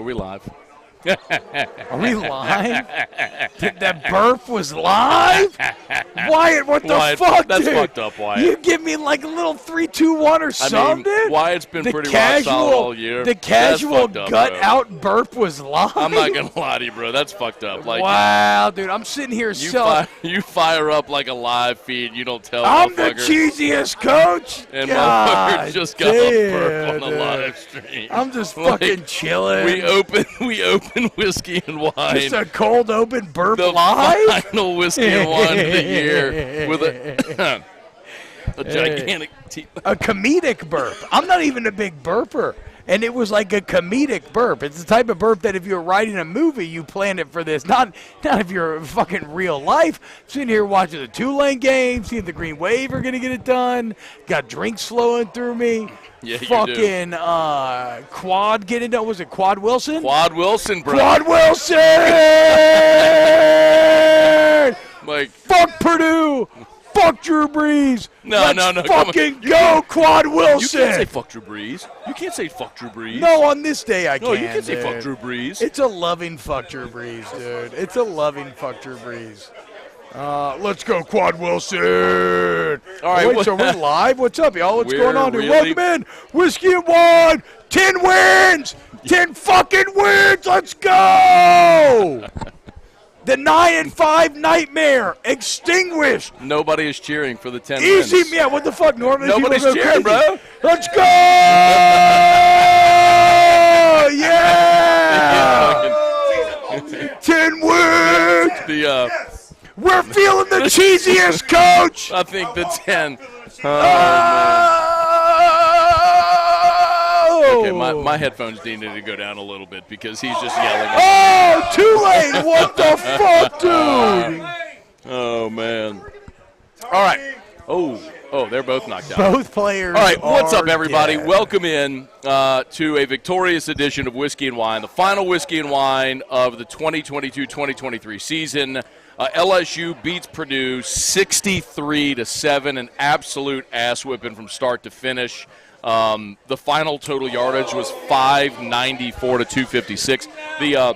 we live? Are we live? That burp was live? Wyatt, what the fuck, That's dude? fucked up, Wyatt. You give me like a little 3, 2, 1 or something? I mean, Wyatt's been pretty rock solid all year. The casual That's gut-out burp was live? I'm not going to lie to you, bro. That's fucked up. Like, wow, dude. I'm sitting here you fire up like a live feed. You don't tell I'm the motherfuckers. cheesiest coach? And God motherfuckers just got a burp on the dude. live stream. I'm just fucking chilling. We open whiskey and wine. Just a cold open burp the live? final whiskey and wine of the year with a gigantic a comedic burp. I'm not even a big burper. And it was like a comedic burp. It's the type of burp that if you're writing a movie, you plan it for this. Not if you're fucking real life. Sitting here watching the Tulane game, seeing the Green Wave are going to get it done. Got drinks flowing through me. Yeah, fucking Quad getting done. Was it Quad Wilson? Quad Wilson, bro. Quad Wilson! Like, fuck Purdue! Fuck Drew Brees! No. Fucking go, Quad Wilson! You can't say fuck Drew Brees. You can't say fuck Drew Brees. No, on this day I can. No, you can say fuck Drew Brees. It's a loving fuck Drew Brees, dude. It's a loving fuck Drew Brees. Let's go, Quad Wilson! All right, wait, so we're live? What's up, y'all? What's going on, dude? Welcome in. Whiskey and Wine. 10 wins! 10 fucking wins! Let's go! The 9-5 nightmare extinguished. Nobody is cheering for the 10 Easy, wins. yeah. What the fuck? Normally nobody's people go cheering, crazy. bro. Let's go! Yeah! 10 wins. We're feeling the cheesiest, coach. I think the 10. Okay, my headphones needed to go down a little bit because he's just yelling. Oh, Tulane! What the fuck, dude? Oh, man. All right. Oh, they're both knocked out. Both players. All right, what's up, are everybody? dead. Welcome in to a victorious edition of Whiskey and Wine, the final Whiskey and Wine of the 2022-2023 season. LSU beats Purdue 63-7, an absolute ass whipping from start to finish. The final total yardage was 594 to 256. The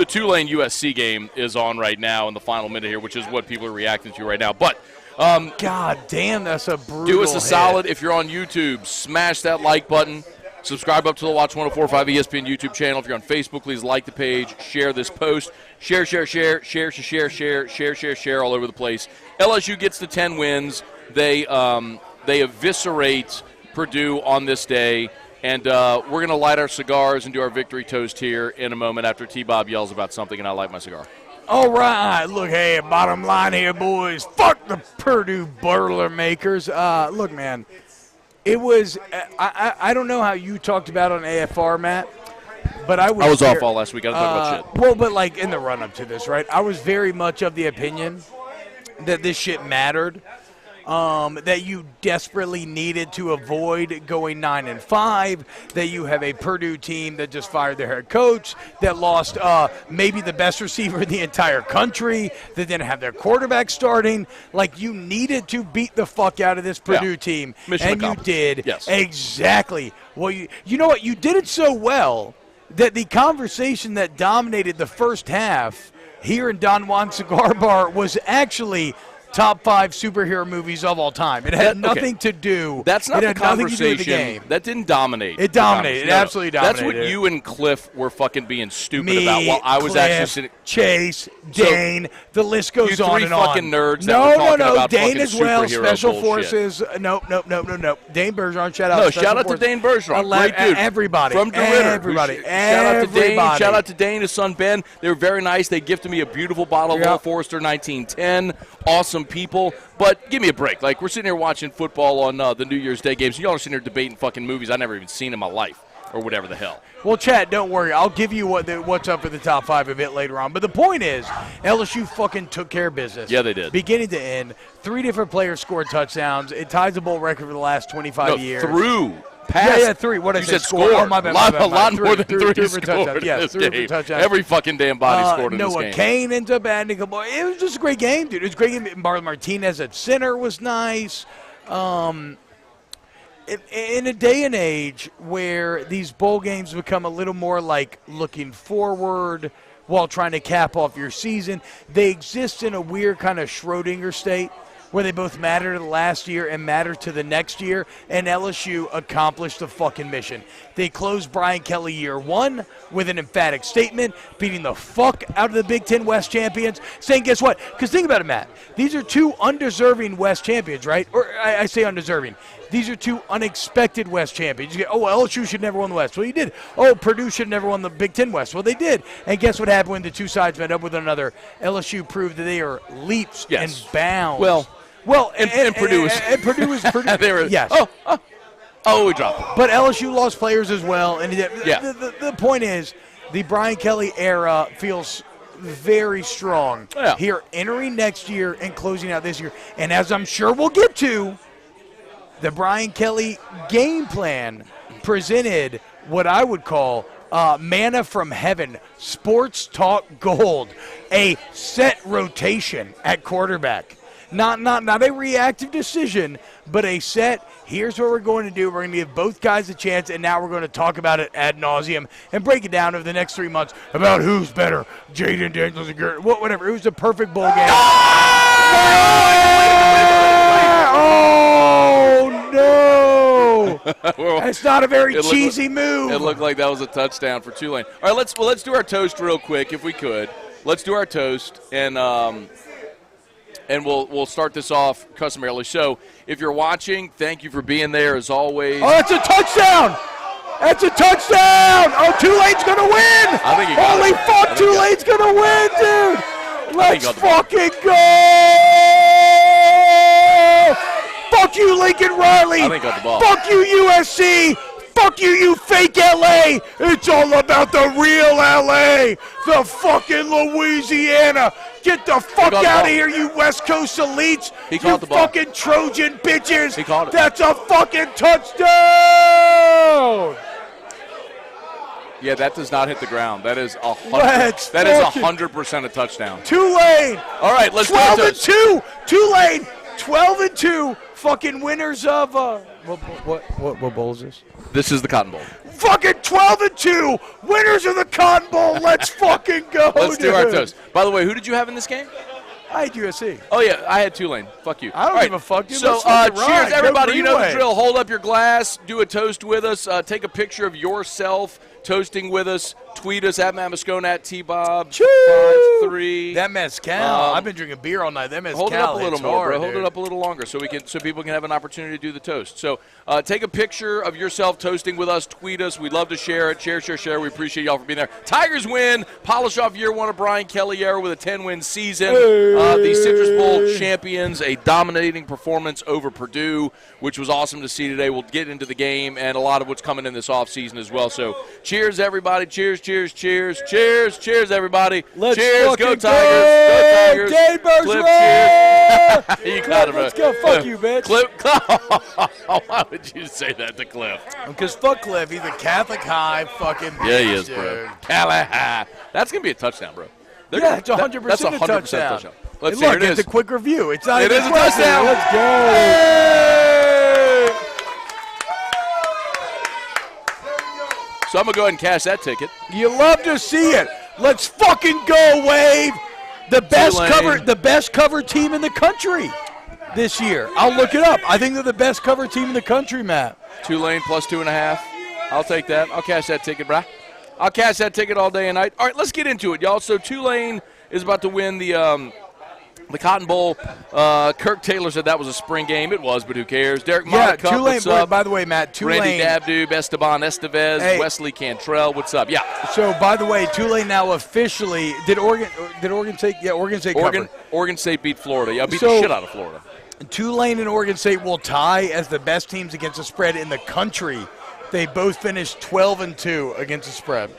Tulane USC game is on right now in the final minute here, which is what people are reacting to right now. But God damn, that's a brutal do us a hit. solid. If you're on YouTube, smash that like button. Subscribe up to the Watch 104.5 ESPN YouTube channel. If you're on Facebook, please like the page, share this post, share all over the place. LSU gets the 10 wins. They eviscerate Purdue on this day, and we're going to light our cigars and do our victory toast here in a moment after T-Bob yells about something, and I light my cigar. All right, look, hey, bottom line here, boys. Fuck the Purdue Boilermakers. Look, man, it was I don't know how you talked about on AFR, Matt, but I was off all last week. I didn't talk about shit. Well, but like in the run-up to this, right, I was very much of the opinion that this shit mattered. That you desperately needed to avoid going 9-5, that you have a Purdue team that just fired their head coach, that lost maybe the best receiver in the entire country, that didn't have their quarterback starting. Like, you needed to beat the fuck out of this Purdue team, Mission and you accomplished. did. Yes. Exactly. Well, you know what? You did it so well that the conversation that dominated the first half here in Don Juan Cigar Bar was actually top 5 superhero movies of all time. It had nothing to do. That's not it the had nothing conversation. to do with the game. That didn't dominate. It dominated. It absolutely dominated. That's what you and Cliff were fucking being stupid Me, about while I was Cliff, actually sitting. Chase, Dane, the list goes on and on. You three fucking nerds that were talking about Dane fucking as well, superhero Special bullshit. Forces. Nope. Dane Bergeron, shout out. No, Special shout out to Forces. Dane Bergeron. Great dude. Everybody. From DeRitter. Everybody. Shout out to Dane. Shout out to Dane, his son Ben. They were very nice. They gifted me a beautiful bottle of Old Forester 1910. Awesome people. But give me a break. Like, we're sitting here watching football on the New Year's Day games. Y'all are sitting here debating fucking movies I've never even seen in my life or whatever the hell. Well, Chad, don't worry. I'll give you what's up for the top 5 a bit later on. But the point is, LSU fucking took care of business. Yeah, they did. Beginning to end, 3 different players scored touchdowns. It ties the bowl record for the last 25 years. Pass. 3. What did I say? You said score. Oh, my bad. A lot more than 3 for scored touchdowns. in Yes, this 3 game. for touchdowns. Every fucking damn body scored in this game. Noah Kane ends up adding a couple. It was just a great game, dude. It was a great game. Marlon Martinez at center was nice. in a day and age where these bowl games become a little more like looking forward while trying to cap off your season, they exist in a weird kind of Schrodinger state where they both matter to the last year and matter to the next year, and LSU accomplished the fucking mission. They closed Brian Kelly year one with an emphatic statement, beating the fuck out of the Big Ten West champions, saying, guess what? Because think about it, Matt. These are two undeserving West champions, right? Or I say undeserving. These are two unexpected West champions. You get, oh, well, LSU should never won the West. Well, you did. Oh, Purdue should never won the Big Ten West. Well, they did. And guess what happened when the two sides met up with one another? LSU proved that they are leaps and bounds. Well, and Purdue was Purdue. They were, yes. Oh, we dropped it. But LSU lost players as well. And the point is, the Brian Kelly era feels very strong here entering next year and closing out this year. And as I'm sure we'll get to, the Brian Kelly game plan presented what I would call manna from heaven, sports talk gold, a set rotation at quarterback. Not a reactive decision, but a set, here's what we're going to do. We're going to give both guys a chance, and now we're going to talk about it ad nauseum and break it down over the next 3 months about who's better, Jaden Daniels and Garrett, whatever. It was a perfect bowl game. Oh, no. That's not a very cheesy move. It looked like that was a touchdown for Tulane. All right, let's do our toast real quick if we could. Let's do our toast, and we'll start this off customarily. So if you're watching, thank you for being there as always. Oh, that's a touchdown! That's a touchdown! Oh, Tulane's going to win! I think he got Holy it. fuck, Tulane's going to win, dude! Let's fucking go! Fuck you, Lincoln Riley! I think he got the ball. Fuck you, USC! Fuck you, you fake LA! It's all about the real LA! The fucking Louisiana! Get the fuck out of here, you West Coast elites! He caught the ball. Fucking Trojan bitches! He caught it. That's a fucking touchdown! Yeah, that does not hit the ground. That is 100% a touchdown. Tulane! All right, let's 12-2! Tulane! 12-2! Fucking winners of what bowl is this? This is the Cotton Bowl. Fucking 12-2! Winners of the Cotton Bowl! Let's fucking go! Let's do our toast. By the way, who did you have in this game? I had USC. Oh yeah, I had Tulane. Fuck you. I don't give a fuck. Dude. So cheers, everybody. You know the drill. Hold up your glass. Do a toast with us. Take a picture of yourself toasting with us. Tweet us at Matt Moscone, at T-Bob53. That mezcal. I've been drinking beer all night. That mezcal. Hold it up a little more, hard, bro. Hold it up a little longer so people can have an opportunity to do the toast. So take a picture of yourself toasting with us. Tweet us. We'd love to share it. Share. We appreciate y'all for being there. Tigers win. Polish off year one of Brian Kelly era with a 10-win season. The Citrus Bowl champions, a dominating performance over Purdue, which was awesome to see today. We'll get into the game and a lot of what's coming in this offseason as well. So cheers, everybody. Cheers, everybody. Cheers. Go Tigers. Dave Cliff, cheers. You got it, bro. Let's go. Fuck you, bitch. Cliff. Why would you say that to Cliff? Because fuck Cliff. He's a Catholic high fucking bitch, Yeah, he is, dude. bro. Catholic high. That's going to be a touchdown, bro. It's 100% That's a touchdown. Let's hey, see. Look, it's a quick review. It's not It even is a touchdown. Let's go. Hey! So I'm going to go ahead and cash that ticket. You love to see it. Let's fucking go, Wave. The best cover team in the country this year. I'll look it up. I think they're the best cover team in the country, Matt. Tulane plus 2.5. I'll take that. I'll cash that ticket, brah. I'll cash that ticket all day and night. All right, let's get into it, y'all. So Tulane is about to win the Cotton Bowl. Kirk Taylor said that was a spring game. It was, but who cares? Derek Monaco, Tulane. what's up? By the way, Matt, Tulane. Randy Dabdoob, Esteban Estevez, Wesley Cantrell. What's up? Yeah. So, by the way, Tulane now officially did Oregon State? Yeah, Oregon State covered. Oregon State beat Florida. Yeah, beat the shit out of Florida. Tulane and Oregon State will tie as the best teams against the spread in the country. They both finished 12-2 against the spread.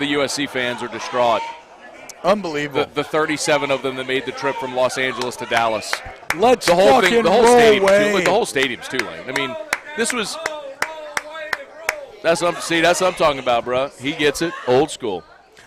The USC fans are distraught. Unbelievable. The 37 of them that made the trip from Los Angeles to Dallas. Let's the whole fucking the whole roll stadium, away. The whole stadium's Tulane. I mean, this was. That's what I'm talking about, bro. He gets it. Old school.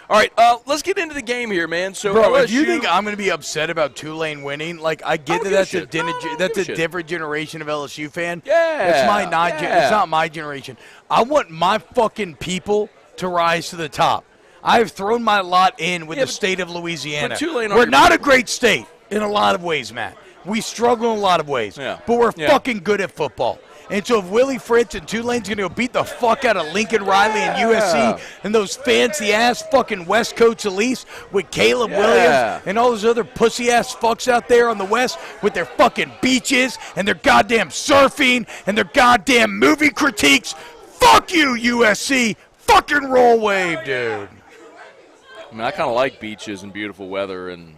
All right, let's get into the game here, man. So, Bro, LSU, if you think I'm going to be upset about Tulane winning, like I get that that's a different generation of LSU fan. Yeah, It's not my generation. I want my fucking people to rise to the top. I have thrown my lot in with the state of Louisiana. We're not a great state in a lot of ways, Matt. We struggle in a lot of ways, but we're fucking good at football. And so if Willie Fritz and Tulane's going to go beat the fuck out of Lincoln Riley and USC and those fancy-ass fucking West Coast elites with Caleb Williams and all those other pussy-ass fucks out there on the West with their fucking beaches and their goddamn surfing and their goddamn movie critiques, fuck you, USC. Fucking roll wave, dude. I mean, I kind of like beaches and beautiful weather and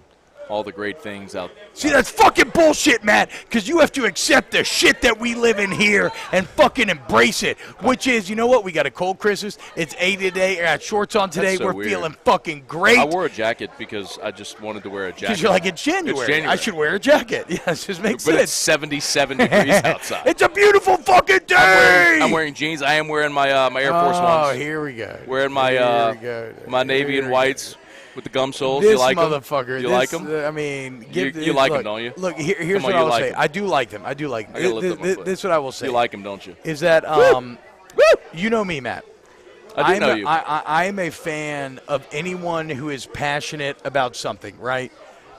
all the great things out. See, that's fucking bullshit, Matt, because you have to accept the shit that we live in here and fucking embrace it, which is, you know what, we got a cold Christmas. It's 80 today. I got shorts on today. So we're weird. feeling fucking great. I wore a jacket because I just wanted to wear a jacket. Because you're like, it's January. I should wear a jacket. Yes, just makes sense. But it's 77 degrees outside. It's a beautiful fucking day. I'm wearing jeans. I am wearing my my Air Force Ones. Oh, here we go. Wearing my my navy and whites. With the gum soles, this you like motherfucker, them? You like them? I mean, you like them, don't you? Look, here's what I will say. I do like them. I do like them. This is what I will say. You like them, don't you? Is that you know me, Matt. I do know you. I am a fan of anyone who is passionate about something, right?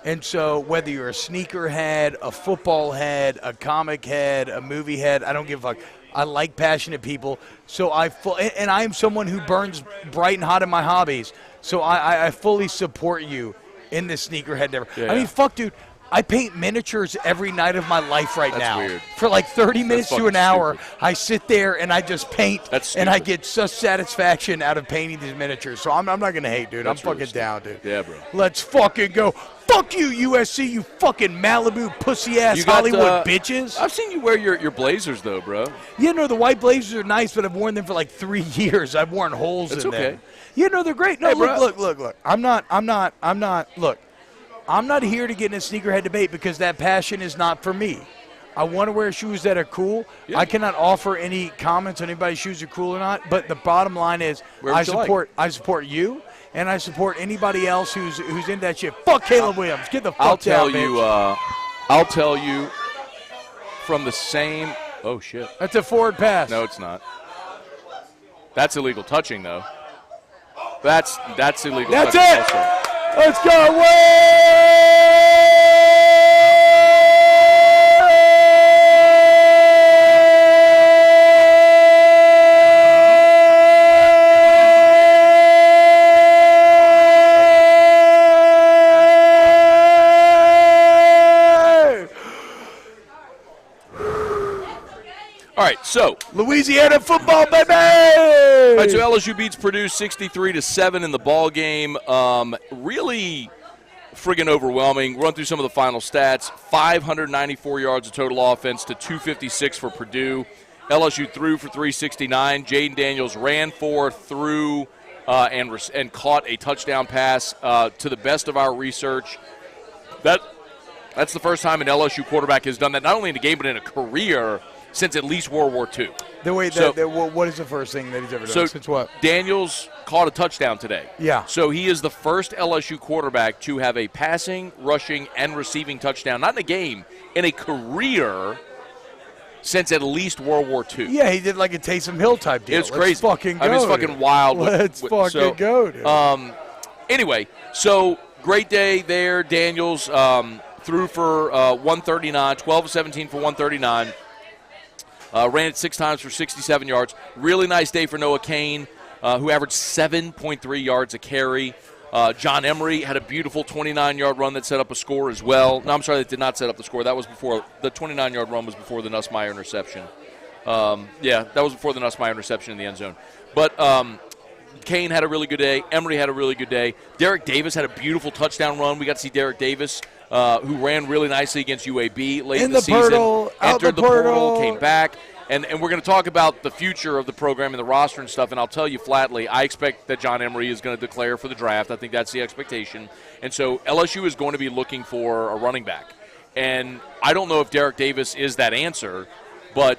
And so whether you're a sneaker head, a football head, a comic head, a movie head, I don't give a fuck. I like passionate people. So and I am someone who burns bright and hot in my hobbies. So I fully support you in this sneakerhead endeavor. I mean, fuck, dude. I paint miniatures every night of my life now. Weird. For like 30 minutes to an hour, stupid. I sit there and I just paint. And I get such satisfaction out of painting these miniatures. So I'm not going to hate, dude. I'm fucking down, dude. Yeah, bro. Let's fucking go. Fuck you, USC, you fucking Malibu pussy-ass Hollywood bitches. I've seen you wear your blazers, though, bro. Yeah, no, the white blazers are nice, but I've worn them for like 3 years. I've worn holes in them. Yeah, no, they're great. No, hey, look. I'm not here to get in a sneakerhead debate because that passion is not for me. I want to wear shoes that are cool. Yeah. I cannot offer any comments on anybody's shoes are cool or not, but the bottom line is I support you. And I support anybody else who's into that shit. Fuck Caleb Williams. Get the fuck down, bitch. I'll tell you from the same – oh, shit. That's a forward pass. No, it's not. That's illegal touching, though. That's illegal touching. That's it. Also. Let's go. Way! All right, so Louisiana football, baby. All right, so LSU beats Purdue 63-7 in the ball game. Really friggin' overwhelming. Run through some of the final stats. 594 yards of total offense to 256 for Purdue. LSU threw for 369. Jaden Daniels ran for, threw, and caught a touchdown pass. To the best of our research, that's the first time an LSU quarterback has done that, not only in a game but in a career since at least World War II. What is the first thing that he's ever done? Since what? Daniels caught a touchdown today. Yeah. So he is the first LSU quarterback to have a passing, rushing, and receiving touchdown, not in a game, in a career since at least World War II. Yeah, he did like a Taysom Hill type deal. It's crazy. Fucking go, it's fucking wild. Let's fucking go, dude. Anyway, so great day there. Daniels threw for 139, 12 of 17 for 139. Ran it 6 times for 67 yards. Really nice day for Noah Cain, who averaged 7.3 yards a carry. John Emery had a beautiful 29-yard run that set up a score as well. No, I'm sorry, that did not set up the score. That was before the 29-yard run was before the Nussmeier interception. That was before the Nussmeier interception in the end zone. But Cain had a really good day. Emery had a really good day. Derek Davis had a beautiful touchdown run. We got to see Derek Davis, who ran really nicely against UAB late in the season. Entered the portal, came back. And we're going to talk about the future of the program and the roster and stuff, and I'll tell you flatly, I expect that John Emery is going to declare for the draft. I think that's the expectation. And so LSU is going to be looking for a running back. And I don't know if Derek Davis is that answer, but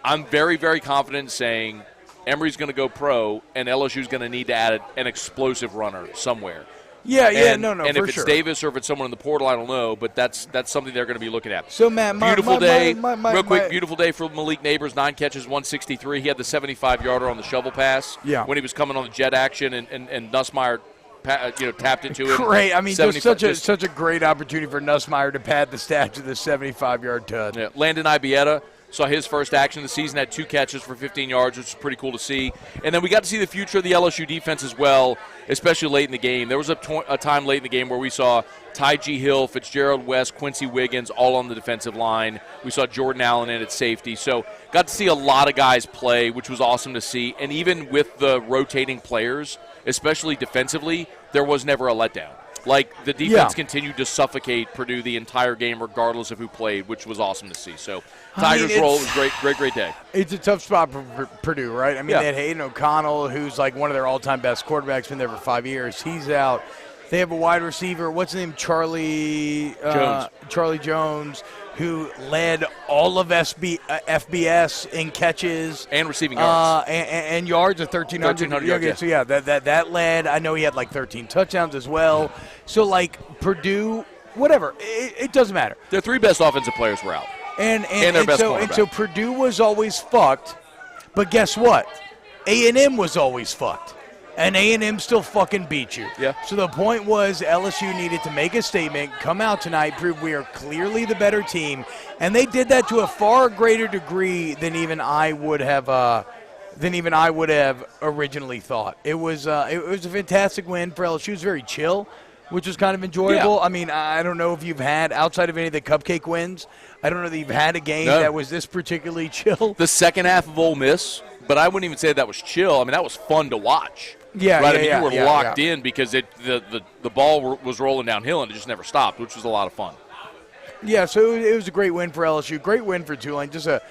I'm very, very confident in saying Emory's going to go pro, and LSU's going to need to add an explosive runner somewhere. Yeah, and for if it's sure. Davis or if it's someone in the portal, I don't know, but that's something they're going to be looking at. So, Matt, beautiful day for Malik Neighbors, 9 catches, 163. He had the 75-yarder on the shovel pass when he was coming on the jet action, and Nussmeier tapped into it. Great. I mean, just such a great opportunity for Nussmeier to pad the stats of the 75-yard tud. Yeah. Landon Ibieta saw his first action of the season, had 2 catches for 15 yards, which is pretty cool to see. And then we got to see the future of the LSU defense as well, especially late in the game. There was a time late in the game where we saw Ty G. Hill, Fitzgerald West, Quincy Wiggins all on the defensive line. We saw Jordan Allen in at safety. So got to see a lot of guys play, which was awesome to see. And even with the rotating players, especially defensively, there was never a letdown. Like, the defense continued to suffocate Purdue the entire game regardless of who played, which was awesome to see. So, Tigers' role was great day. It's a tough spot for Purdue, right? I mean, they had Hayden O'Connell, who's like one of their all-time best quarterbacks, been there for 5 years. He's out. They have a wide receiver, what's his name, Charlie Jones, who led all of FBS in catches. And receiving yards. And yards of 1,300. 1,300 yards, So, that led. I know he had like 13 touchdowns as well. So, like, Purdue, whatever, it doesn't matter. Their 3 best offensive players were out. And so Purdue was always fucked. But guess what? A&M was always fucked. And A&M still fucking beat you. Yeah. So the point was LSU needed to make a statement, come out tonight, prove we are clearly the better team, and they did that to a far greater degree than even I would have originally thought. It was a fantastic win for LSU. It was very chill, which was kind of enjoyable. Yeah. I mean, I don't know if you've had, outside of any of the cupcake wins, I don't know that you've had a game that was this particularly chill. The second half of Ole Miss, but I wouldn't even say that was chill. I mean, that was fun to watch. Yeah, right. Yeah, you were locked in because the ball was rolling downhill and it just never stopped, which was a lot of fun. Yeah, so it was a great win for LSU, great win for Tulane. Just a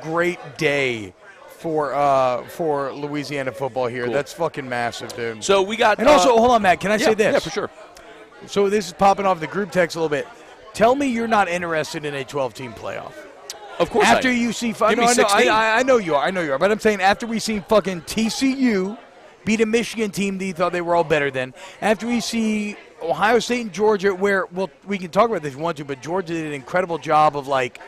great day for Louisiana football here. Cool. That's fucking massive, dude. So we got. And also, hold on, Matt. Can I say this? Yeah, for sure. So this is popping off the group text a little bit. Tell me you're not interested in a 12-team playoff. Of course. After you see, I know you are. But I'm saying after we see fucking TCU beat a Michigan team that you thought they were all better than. After we see Ohio State and Georgia, where we can talk about this if you want to, but Georgia did an incredible job of like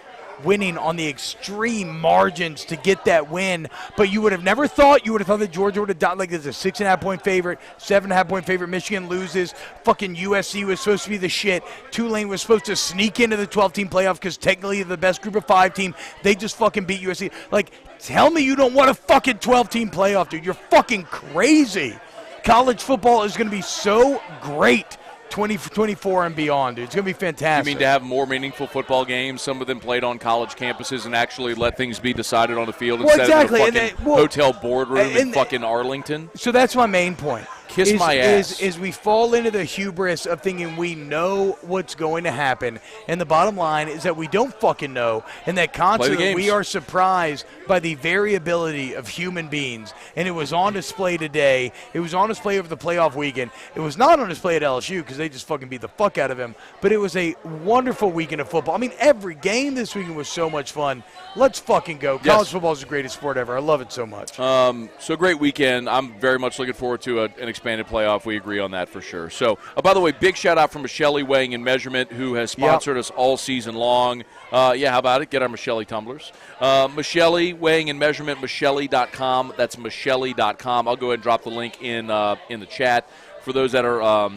winning on the extreme margins to get that win. But you would have never thought that Georgia would have done like this, a 6.5-point favorite, 7.5-point favorite. Michigan loses. Fucking USC was supposed to be the shit. Tulane was supposed to sneak into the 12-team playoff because technically they're the best group of 5 team. They just fucking beat USC. Like, tell me you don't want a fucking 12-team playoff, dude. You're fucking crazy. College football is going to be so great 2024 and beyond, dude. It's going to be fantastic. You mean to have more meaningful football games, some of them played on college campuses, and actually let things be decided on the field instead of in a fucking hotel boardroom in fucking Arlington? So that's my main point. Kiss my ass. Is we fall into the hubris of thinking we know what's going to happen, and the bottom line is that we don't fucking know, and that constantly we are surprised by the variability of human beings. And it was on display today. It was on display over the playoff weekend. It was not on display at LSU because they just fucking beat the fuck out of him. But it was a wonderful weekend of football. I mean, every game this weekend was so much fun. Let's fucking go. College football is the greatest sport ever. I love it so much. So great weekend. I'm very much looking forward to an expanded playoff. We agree on that for sure. So, by the way, big shout out from Michelle Weighing and Measurement, who has sponsored us all season long. How about it? Get our Michelle tumblers. Michelle Weighing and Measurement, Michelle.com. That's Michelle.com. I'll go ahead and drop the link in the chat for those that are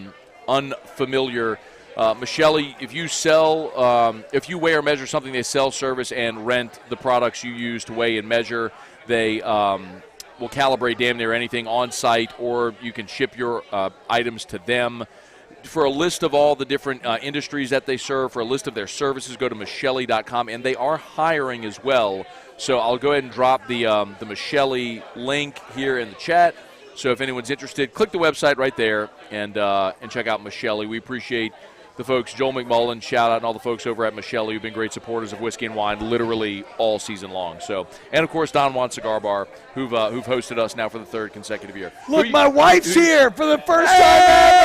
unfamiliar. Michelle, if you weigh or measure something, they sell, service, and rent the products you use to weigh and measure. They will calibrate damn near anything on site, or you can ship your items to them. For a list of all the different industries that they serve, for a list of their services, go to Michelle.com, and they are hiring as well. So I'll go ahead and drop the Michelle link here in the chat. So if anyone's interested, click the website right there and check out Michelle. We appreciate the folks, Joel McMullen, shout out, and all the folks over at Michelle who've been great supporters of Whiskey and Wine literally all season long. So, and of course Don Juan Cigar Bar, who've hosted us now for the 3rd consecutive year. Look, my wife's here for the first time ever.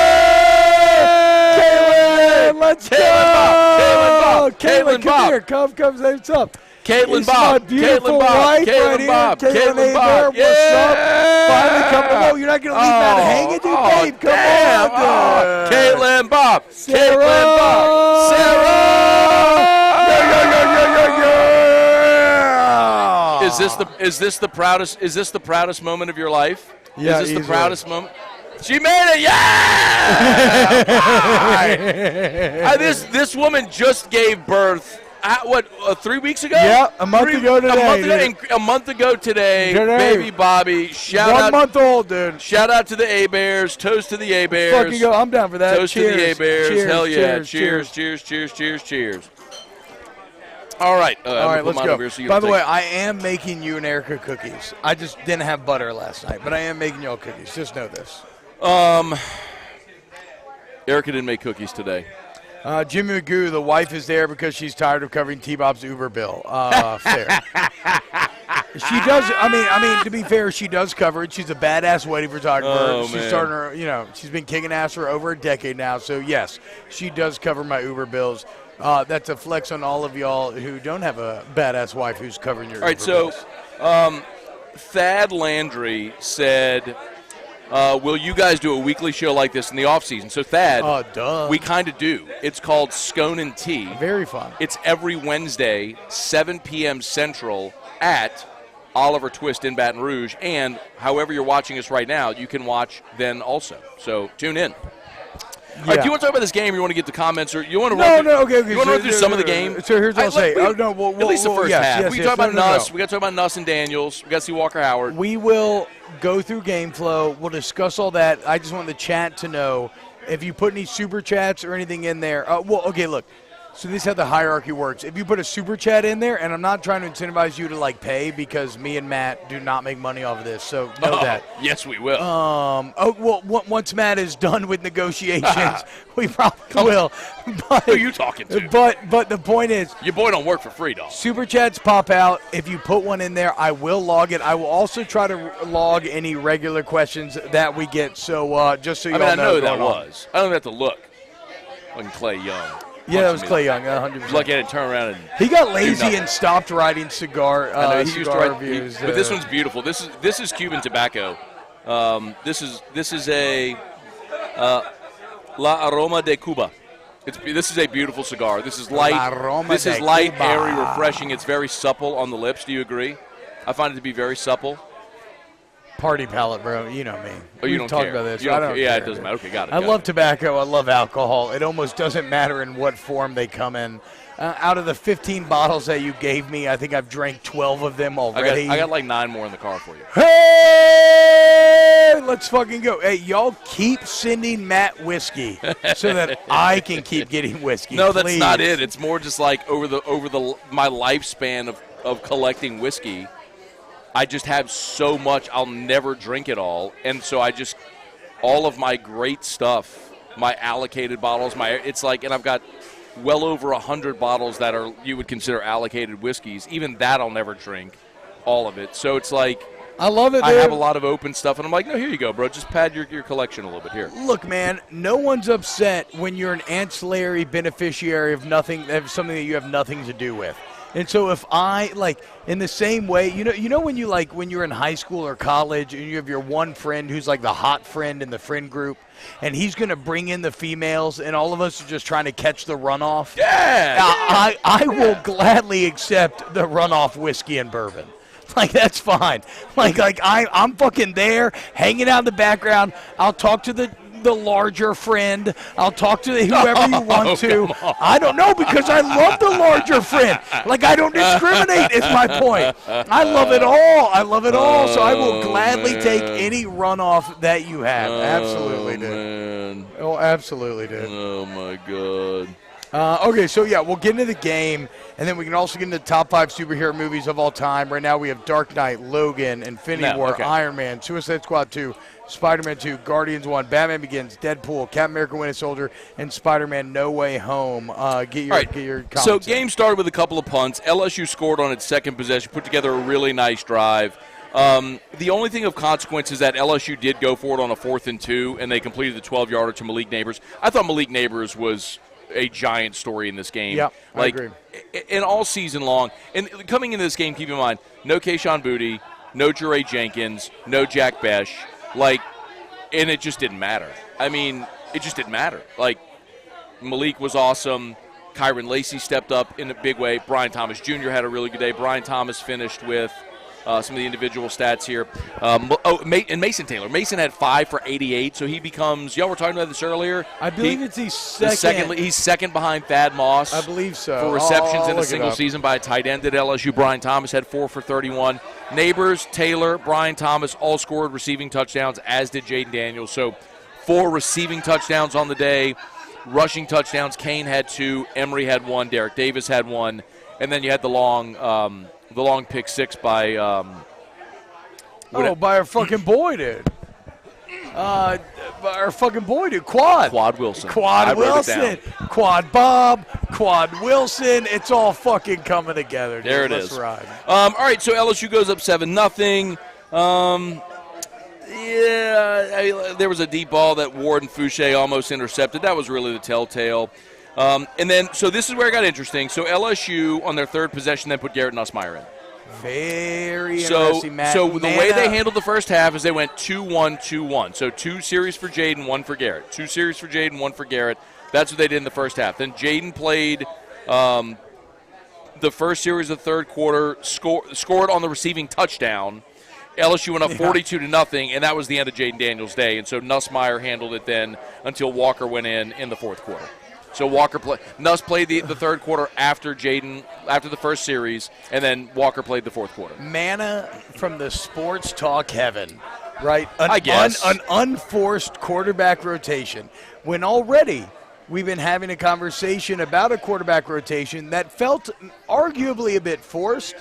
Caitlin, let's go. Caitlin, come here. Come, say what's up. Caitlin It's Bob. my beautiful Caitlin Bob. wife Caitlin right Bob. here. Caitlin Bob. What's up? Finally coming. No, you're not going to leave Matt hanging, dude. Babe, come damn. on, dude. Caitlin Bob. Sarah. Caitlin Bob. Sarah. Is this the proudest moment of your life? Yeah, is this easily. the proudest moment? She made it! Yeah! This woman just gave birth. 3 weeks ago? Yeah, a month ago today. A month ago today, baby Bobby. Shout 1 out, month old, dude. Shout out to the A Bears. Toast to the A Bears. Fucking go. I'm down for that. Toast cheers. to the A Bears. Cheers, Hell yeah! cheers. Cheers. All right. All right, let's go. So By the way, I am making you and Erica cookies. I just didn't have butter last night, but I am making y'all cookies. Just know this. Erica didn't make cookies today. Jimmy Magoo, the wife is there because she's tired of covering T-Bob's Uber bill. Fair. She does. I mean, to be fair, she does cover it. She's a badass wedding photographer. Oh, She's man. starting her. She's been kicking ass for over a decade now. So yes, she does cover my Uber bills. That's a flex on all of y'all who don't have a badass wife who's covering your. All right, Uber so bills. Thad Landry said, will you guys do a weekly show like this in the offseason? So, Thad, Duh. we kind of do. It's called Scone and Tea. Very fun. It's every Wednesday, 7 p.m. Central at Oliver Twist in Baton Rouge. And however you're watching us right now, you can watch then also. So, tune in. All right, do you want to talk about this game or you want to get to comments? Or you want to run through, okay. You want to run through some of the game? So here's what I'll say. At least the first half. We can talk about Nuss. We got to talk about Nuss and Daniels. We got to see Walker Howard. We will go through game flow. We'll discuss all that. I just want the chat to know if you put any super chats or anything in there. Look. So this is how the hierarchy works. If you put a super chat in there, and I'm not trying to incentivize you to pay because me and Matt do not make money off of this, so know that. Yes, we will. Once Matt is done with negotiations, we probably will. But, Who are you talking to? But the point is, your boy don't work for free, dog. super chats pop out. If you put one in there, I will log it. I will also try to log any regular questions that we get. So just so you all know. I know that going on. was. I don't even have to look. Fucking Clay Young. Yeah, that was Clay Young, 100%. Look at it, turn around, and he got lazy and stopped writing cigar. I know, he used to write reviews. But this one's beautiful. This is Cuban tobacco. This is a La Aroma de Cuba. This is a beautiful cigar. This is light. This is light, Cuba. airy, refreshing. It's very supple on the lips. Do you agree? I find it to be very supple. Party palate, bro. You know me. Oh, you We've don't talked care. about this. You don't I don't care. Yeah, care, it doesn't dude. matter. Okay, got it. I love tobacco. I love alcohol. It almost doesn't matter in what form they come in. Out of the 15 bottles that you gave me, I think I've drank 12 of them already. I got like 9 more in the car for you. Hey, let's fucking go. Hey, y'all keep sending Matt whiskey so that I can keep getting whiskey. No, that's please. not it. It's more just like over my lifespan of collecting whiskey. I just have so much, I'll never drink it all. And so all of my great stuff, my allocated bottles, and I've got well over 100 bottles that are, you would consider allocated whiskeys. Even that I'll never drink, all of it. So it's like, I love it, I dude. have a lot of open stuff, and I'm like, no, here you go, bro. Just pad your collection a little bit here. Look, man, no one's upset when you're an ancillary beneficiary of something that you have nothing to do with. And so if in the same way, you know when you're in high school or college and you have your one friend who's like the hot friend in the friend group, and he's going to bring in the females, and all of us are just trying to catch the runoff. Yeah. I will gladly accept the runoff whiskey and bourbon. That's fine. I'm fucking there, hanging out in the background. I'll talk to the larger friend. I'll talk to whoever you want to. I don't know, because I love the larger friend. I don't discriminate is my point. I love it all. So I will gladly take any runoff that you have. Absolutely, dude. Man. Oh, absolutely, dude. Oh, my God. Okay, so yeah, we'll get into the game, and then we can also get into the top 5 superhero movies of all time. Right now we have Dark Knight, Logan, Infinity War, okay. Iron Man, Suicide Squad 2, Spider-Man 2, Guardians 1, Batman Begins, Deadpool, Captain America Winter Soldier, and Spider-Man No Way Home. Get your comments. So game started with a couple of punts. LSU scored on its second possession, put together a really nice drive. The only thing of consequence is that LSU did go for it on a 4th and 2, and they completed the 12-yarder to Malik Neighbors. I thought Malik Neighbors was a giant story in this game. Yeah, like, I agree. And all season long. And coming into this game, keep in mind, no Keyshawn Boutte, no Jure Jenkins, no Jack Besh. Like, and it just didn't matter. I mean, it just didn't matter. Like, Malik was awesome. Kyron Lacey stepped up in a big way. Brian Thomas Jr. had a really good day. Brian Thomas finished with some of the individual stats here. And Mason Taylor. Mason had 5 for 88, so he becomes, y'all were talking about this earlier. I believe it's the second. He's second behind Thad Moss. I believe so. For receptions I'll in a look single season by a tight end at LSU. Brian Thomas had 4 for 31. Neighbors, Taylor, Brian Thomas all scored receiving touchdowns, as did Jaden Daniels. So 4 receiving touchdowns on the day. Rushing touchdowns, Kane had 2, Emery had 1, Derek Davis had 1, and then you had the long pick 6 by by our fucking boy, dude. By our fucking boy, dude. Quad Wilson. Quad Wilson. Quad Bob. Quad Wilson. It's all fucking coming together, dude. There it Let's is. ride. All right, so LSU goes up 7-0. There was a deep ball that Ward and Fouché almost intercepted. That was really the telltale. And then, so this is where it got interesting. So LSU, on their third possession, then put Garrett Nussmeier in. Very interesting, Matt. So the way they handled the first half is they went 2-1-2-1. So 2 series for Jaden, 1 for Garrett. 2 series for Jaden, 1 for Garrett. That's what they did in the first half. Then Jaden played the first series of the third quarter, scored on the receiving touchdown. LSU went up 42-0, and that was the end of Jaden Daniels' day. And so Nussmeier handled it then until Walker went in the fourth quarter. So Nuss played the third quarter after the first series, and then Walker played the fourth quarter. Manna from the sports talk heaven, right? I guess. An unforced quarterback rotation. When already we've been having a conversation about a quarterback rotation that felt arguably a bit forced,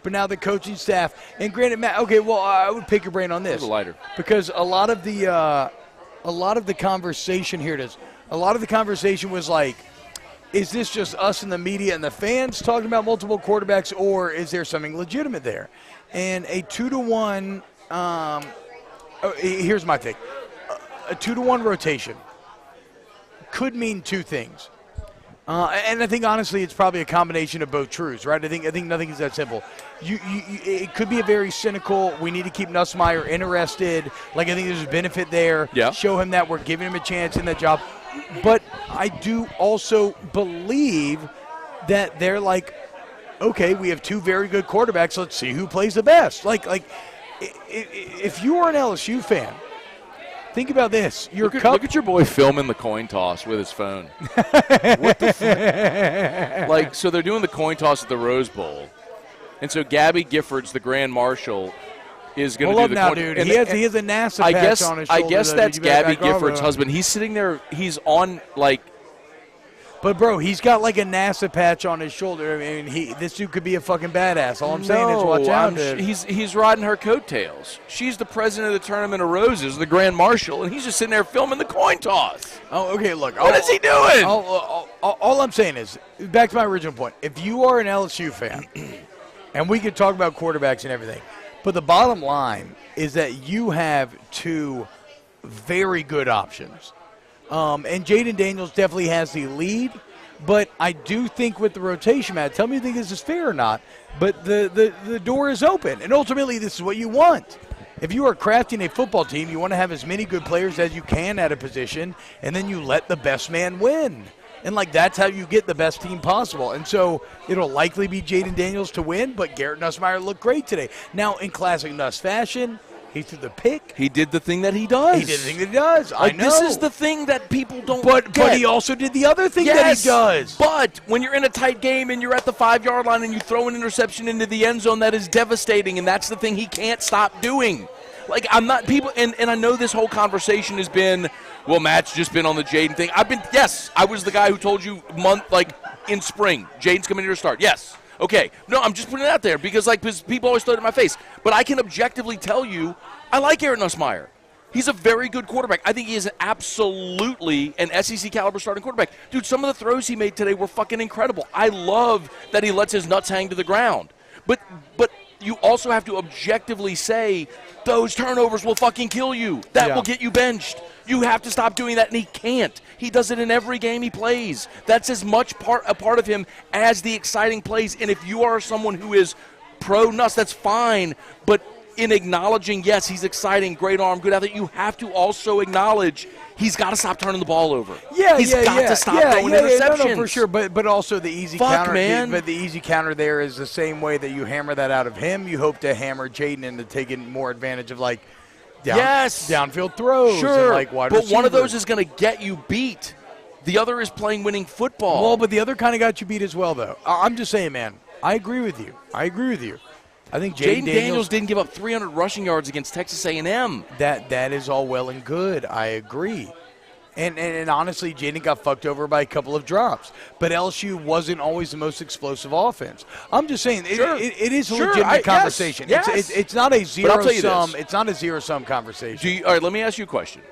but now the coaching staff, and granted, Matt, okay, well, I would pick your brain on this. A little lighter. Because a lot of the conversation, here it is, a lot of the conversation was like, is this just us and the media and the fans talking about multiple quarterbacks, or is there something legitimate there? And a 2-to-1, here's my thing. A 2-to-1 rotation could mean two things. And I think, honestly, it's probably a combination of both truths, right? I think nothing is that simple. It could be a very cynical, we need to keep Nussmeier interested. Like, I think there's a benefit there. Yeah. Show him that we're giving him a chance in that job. But I do also believe that they're like, okay, we have 2 very good quarterbacks. Let's see who plays the best. Like if you are an LSU fan, think about this. Look at your boy filming the coin toss with his phone. What the fuck? Like, so they're doing the coin toss at the Rose Bowl. And so Gabby Giffords, the Grand Marshal, is going to do the now, coin. Dude. He has a NASA patch on his shoulder. I guess that's Gabby Giffords' husband. He's sitting there. He's on, like. But, bro, he's got like a NASA patch on his shoulder. I mean, this dude could be a fucking badass. All I'm saying is watch out, dude. He's riding her coattails. She's the president of the Tournament of Roses, the Grand Marshal, and he's just sitting there filming the coin toss. Oh, okay, look. What is he doing? All I'm saying is, back to my original point, if you are an LSU fan, and we could talk about quarterbacks and everything, but the bottom line is that you have 2 very good options. And Jaden Daniels definitely has the lead, but I do think with the rotation, Matt, tell me if you think this is fair or not, but the door is open, and ultimately this is what you want. If you are crafting a football team, you want to have as many good players as you can at a position, and then you let the best man win. And, like, that's how you get the best team possible. And so it'll likely be Jaden Daniels to win, but Garrett Nussmeier looked great today. Now, in classic Nuss fashion, he threw the pick. He did the thing that he does. He did the thing that he does. Like, I know. This is the thing that people don't get. But he also did the other thing that he does. But when you're in a tight game and you're at the 5-yard line and you throw an interception into the end zone, that is devastating, and that's the thing he can't stop doing. Like, I'm not people, and I know this whole conversation has been, well, Matt's just been on the Jaden thing. I was the guy who told you in spring, Jaden's coming here to start. Yes. Okay. No, I'm just putting it out there because people always throw it in my face. But I can objectively tell you, I like Aaron Nussmeier. He's a very good quarterback. I think he is absolutely an SEC caliber starting quarterback. Dude, some of the throws he made today were fucking incredible. I love that he lets his nuts hang to the ground. But you also have to objectively say those turnovers will fucking kill you. That will get you benched. You have to stop doing that, and he can't. He does it in every game he plays. That's as much a part of him as the exciting plays. And if you are someone who is pro-Nuss, that's fine. But in acknowledging, yes, he's exciting, great arm, good athlete, you have to also acknowledge he's got to stop turning the ball over. He's got to stop throwing interceptions. No, for sure. But also the easy counter. Man. But the easy counter there is the same way that you hammer that out of him. You hope to hammer Jaden into taking more advantage of downfield throws. Sure, and wide but receivers. One of those is going to get you beat. The other is playing winning football. Well, but the other kind of got you beat as well, though. I'm just saying, man. I agree with you. I think Jaden Daniels didn't give up 300 rushing yards against Texas A&M. That is all well and good. I agree. And honestly, Jaden got fucked over by a couple of drops. But LSU wasn't always the most explosive offense. I'm just saying, it is a legitimate conversation. Yes. It's not a zero-sum. This. It's not a zero-sum conversation. All right, let me ask you a question.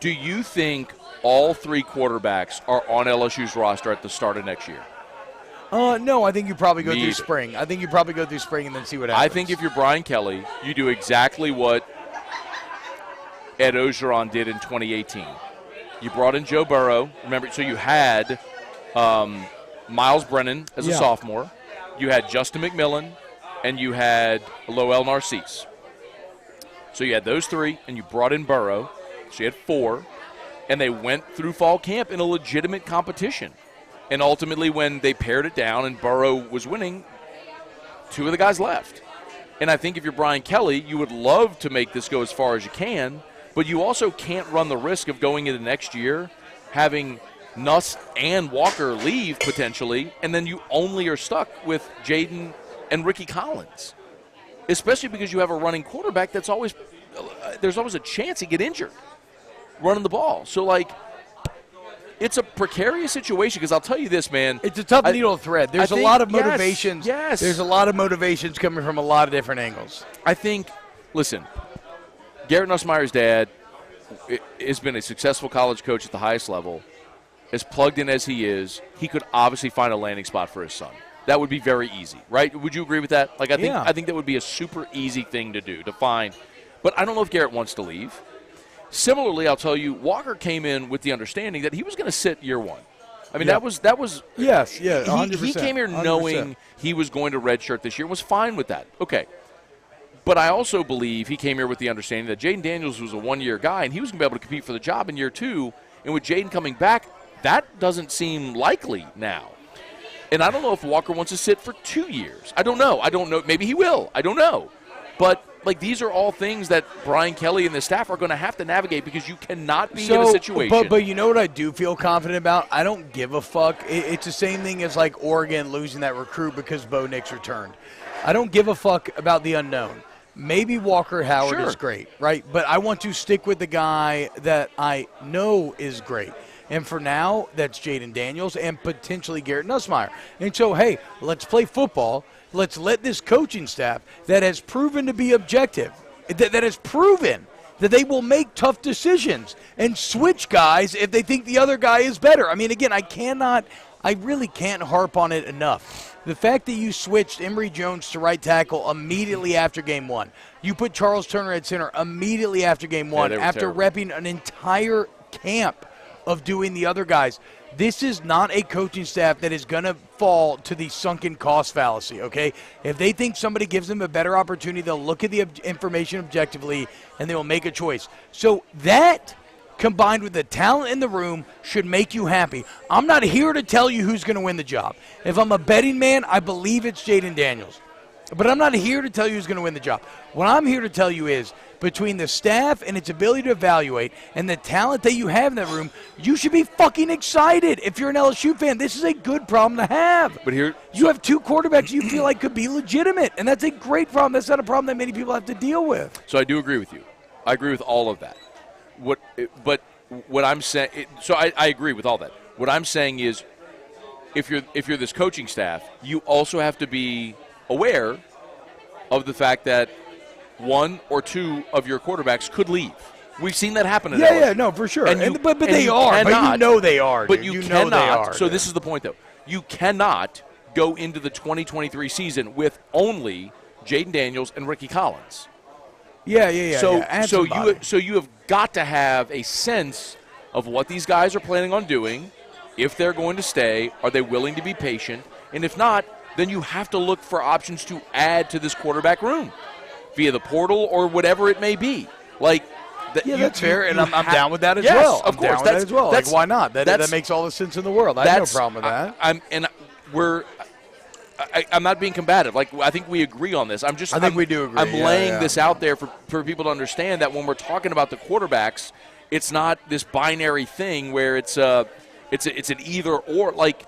Do you think all three quarterbacks are on LSU's roster at the start of next year? No, I think you probably go through spring. I think you probably go through spring and then see what happens. I think if you're Brian Kelly, you do exactly what Ed Ogeron did in 2018. You brought in Joe Burrow. Remember, so you had Miles Brennan as a sophomore. You had Justin McMillan, and you had Lowell Narcisse. So you had those three, and you brought in Burrow. So you had four, and they went through fall camp in a legitimate competition. And ultimately, when they pared it down and Burrow was winning, two of the guys left. And I think if you're Brian Kelly, you would love to make this go as far as you can, but you also can't run the risk of going into next year having Nuss and Walker leave potentially, and then you only are stuck with Jaden and Ricky Collins, especially because you have a running quarterback that's always there's always a chance he get injured running the ball. So, it's a precarious situation because I'll tell you this, man. It's a tough needle to thread. There's a lot of motivations. Yes. There's a lot of motivations coming from a lot of different angles. I think, listen, Garrett Nussmeier's dad has been a successful college coach at the highest level. As plugged in as he is, he could obviously find a landing spot for his son. That would be very easy, right? Would you agree with that? I think that would be a super easy thing to do, to find. But I don't know if Garrett wants to leave. Similarly, I'll tell you, Walker came in with the understanding that he was going to sit year one. I mean, that was yes, 100%. He came here 100%. knowing he was going to redshirt this year and was fine with that. Okay. But I also believe he came here with the understanding that Jaden Daniels was a one-year guy and he was going to be able to compete for the job in year two. And with Jaden coming back, that doesn't seem likely now. And I don't know if Walker wants to sit for 2 years. I don't know. Maybe he will. I don't know. But these are all things that Brian Kelly and the staff are going to have to navigate because you cannot be in a situation. But you know what I do feel confident about? I don't give a fuck. It's the same thing as Oregon losing that recruit because Bo Nix returned. I don't give a fuck about the unknown. Maybe Walker Howard is great, right? But I want to stick with the guy that I know is great. And for now, that's Jaden Daniels and potentially Garrett Nussmeier. And so, hey, let's play football. Let's let this coaching staff that has proven to be objective, that has proven that they will make tough decisions and switch guys if they think the other guy is better. I mean, again, I really can't harp on it enough. The fact that you switched Emory Jones to right tackle immediately after game one. You put Charles Turner at center immediately after game one after repping an entire camp of doing the other guys. This is not a coaching staff that is going to fall to the sunken cost fallacy, okay? If they think somebody gives them a better opportunity, they'll look at the information objectively and they will make a choice. So that, combined with the talent in the room, should make you happy. I'm not here to tell you who's going to win the job. If I'm a betting man, I believe it's Jaden Daniels. But I'm not here to tell you who's going to win the job. What I'm here to tell you is, between the staff and its ability to evaluate and the talent that you have in that room, you should be fucking excited. If you're an LSU fan, this is a good problem to have. But you have two quarterbacks you feel like could be legitimate, and that's a great problem. That's not a problem that many people have to deal with. So I do agree with you. I agree with all of that. What I'm saying, so I agree with all that. What I'm saying is, if you're this coaching staff, you also have to be aware of the fact that one or two of your quarterbacks could leave. We've seen that happen in LSU. Yeah, no, for sure. But they are. Cannot, but you know they are. But you cannot. Know they are, so this is the point, though. You cannot go into the 2023 season with only Jaden Daniels and Ricky Collins. Yeah. So you have got to have a sense of what these guys are planning on doing. If they're going to stay, are they willing to be patient? And if not, then you have to look for options to add to this quarterback room via the portal or whatever it may be. Like, that's fair, and I'm down with that as yes, well. Of course, that as well. Like, why not? That makes all the sense in the world. I have no problem with that. I'm not being combative. Like, I think we agree on this. I think we do agree. I'm laying this out there for people to understand that when we're talking about the quarterbacks, it's not this binary thing where it's an either or. Like,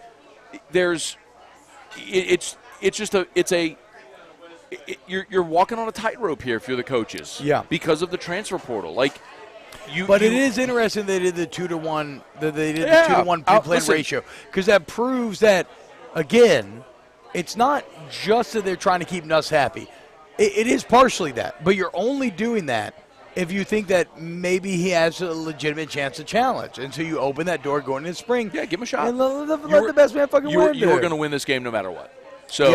you're walking on a tightrope here if you're the coaches. Yeah. Because of the transfer portal. Like, it is interesting they did the 2-to-1. The 2-to-1 pre-plan ratio, because that proves that, again, it's not just that they're trying to keep Nuss happy. It is partially that, but you're only doing that if you think that maybe he has a legitimate chance to challenge. And so you open that door going into spring. Yeah, give him a shot. And let the best man fucking win. You were going to win this game no matter what. So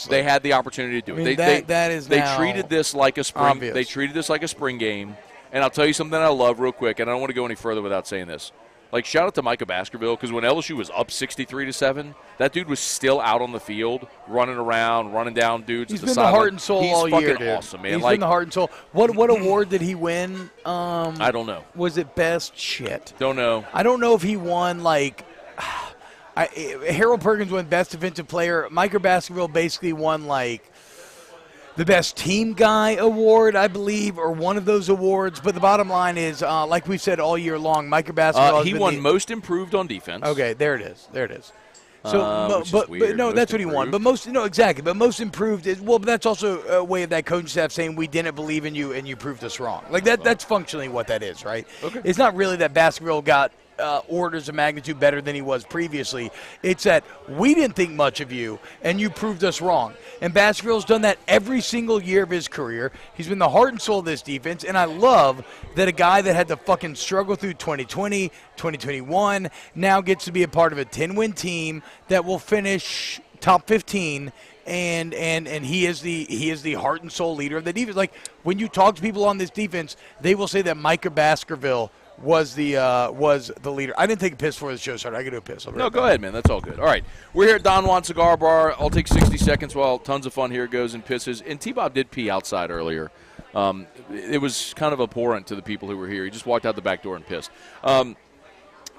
they had the opportunity to do it. They treated this like a spring. Obvious. They treated this like a spring game. And I'll tell you something I love real quick, and I don't want to go any further without saying this. Like, shout out to Micah Baskerville, because when LSU was up 63-7, that dude was still out on the field, running around, running down dudes. He's at the been sideline. the heart and soul all year, dude. He's fucking awesome, man. He's been the heart and soul. What award did he win? I don't know. Was it best? Shit. Don't know. I don't know if he won, like, Harold Perkins won best defensive player. Micah Baskerville basically won, like, the best team guy award, I believe, or one of those awards. But the bottom line is, like we've said all year long, Micah Baskerville he won most improved on defense. Okay, there it is. So, but no, that's what he won. But exactly. But most improved is, well, but that's also a way of that coaching staff saying we didn't believe in you and you proved us wrong. Like that. That's functionally what that is, right? Okay. It's not really that Baskerville got orders of magnitude better than he was previously. It's that we didn't think much of you, and you proved us wrong. And Baskerville's done that every single year of his career. He's been the heart and soul of this defense, and I love that a guy that had to fucking struggle through 2020, 2021, now gets to be a part of a 10-win team that will finish top 15. And he is the heart and soul leader of the defense. Like, when you talk to people on this defense, they will say that Micah Baskerville was the leader. I didn't take a piss before the show started. I could do a piss. No, go ahead, man. That's all good. All right. We're here at Don Juan Cigar Bar. I'll take 60 seconds while tons of fun here goes and pisses. And T-Bob did pee outside earlier. It was kind of abhorrent to the people who were here. He just walked out the back door and pissed.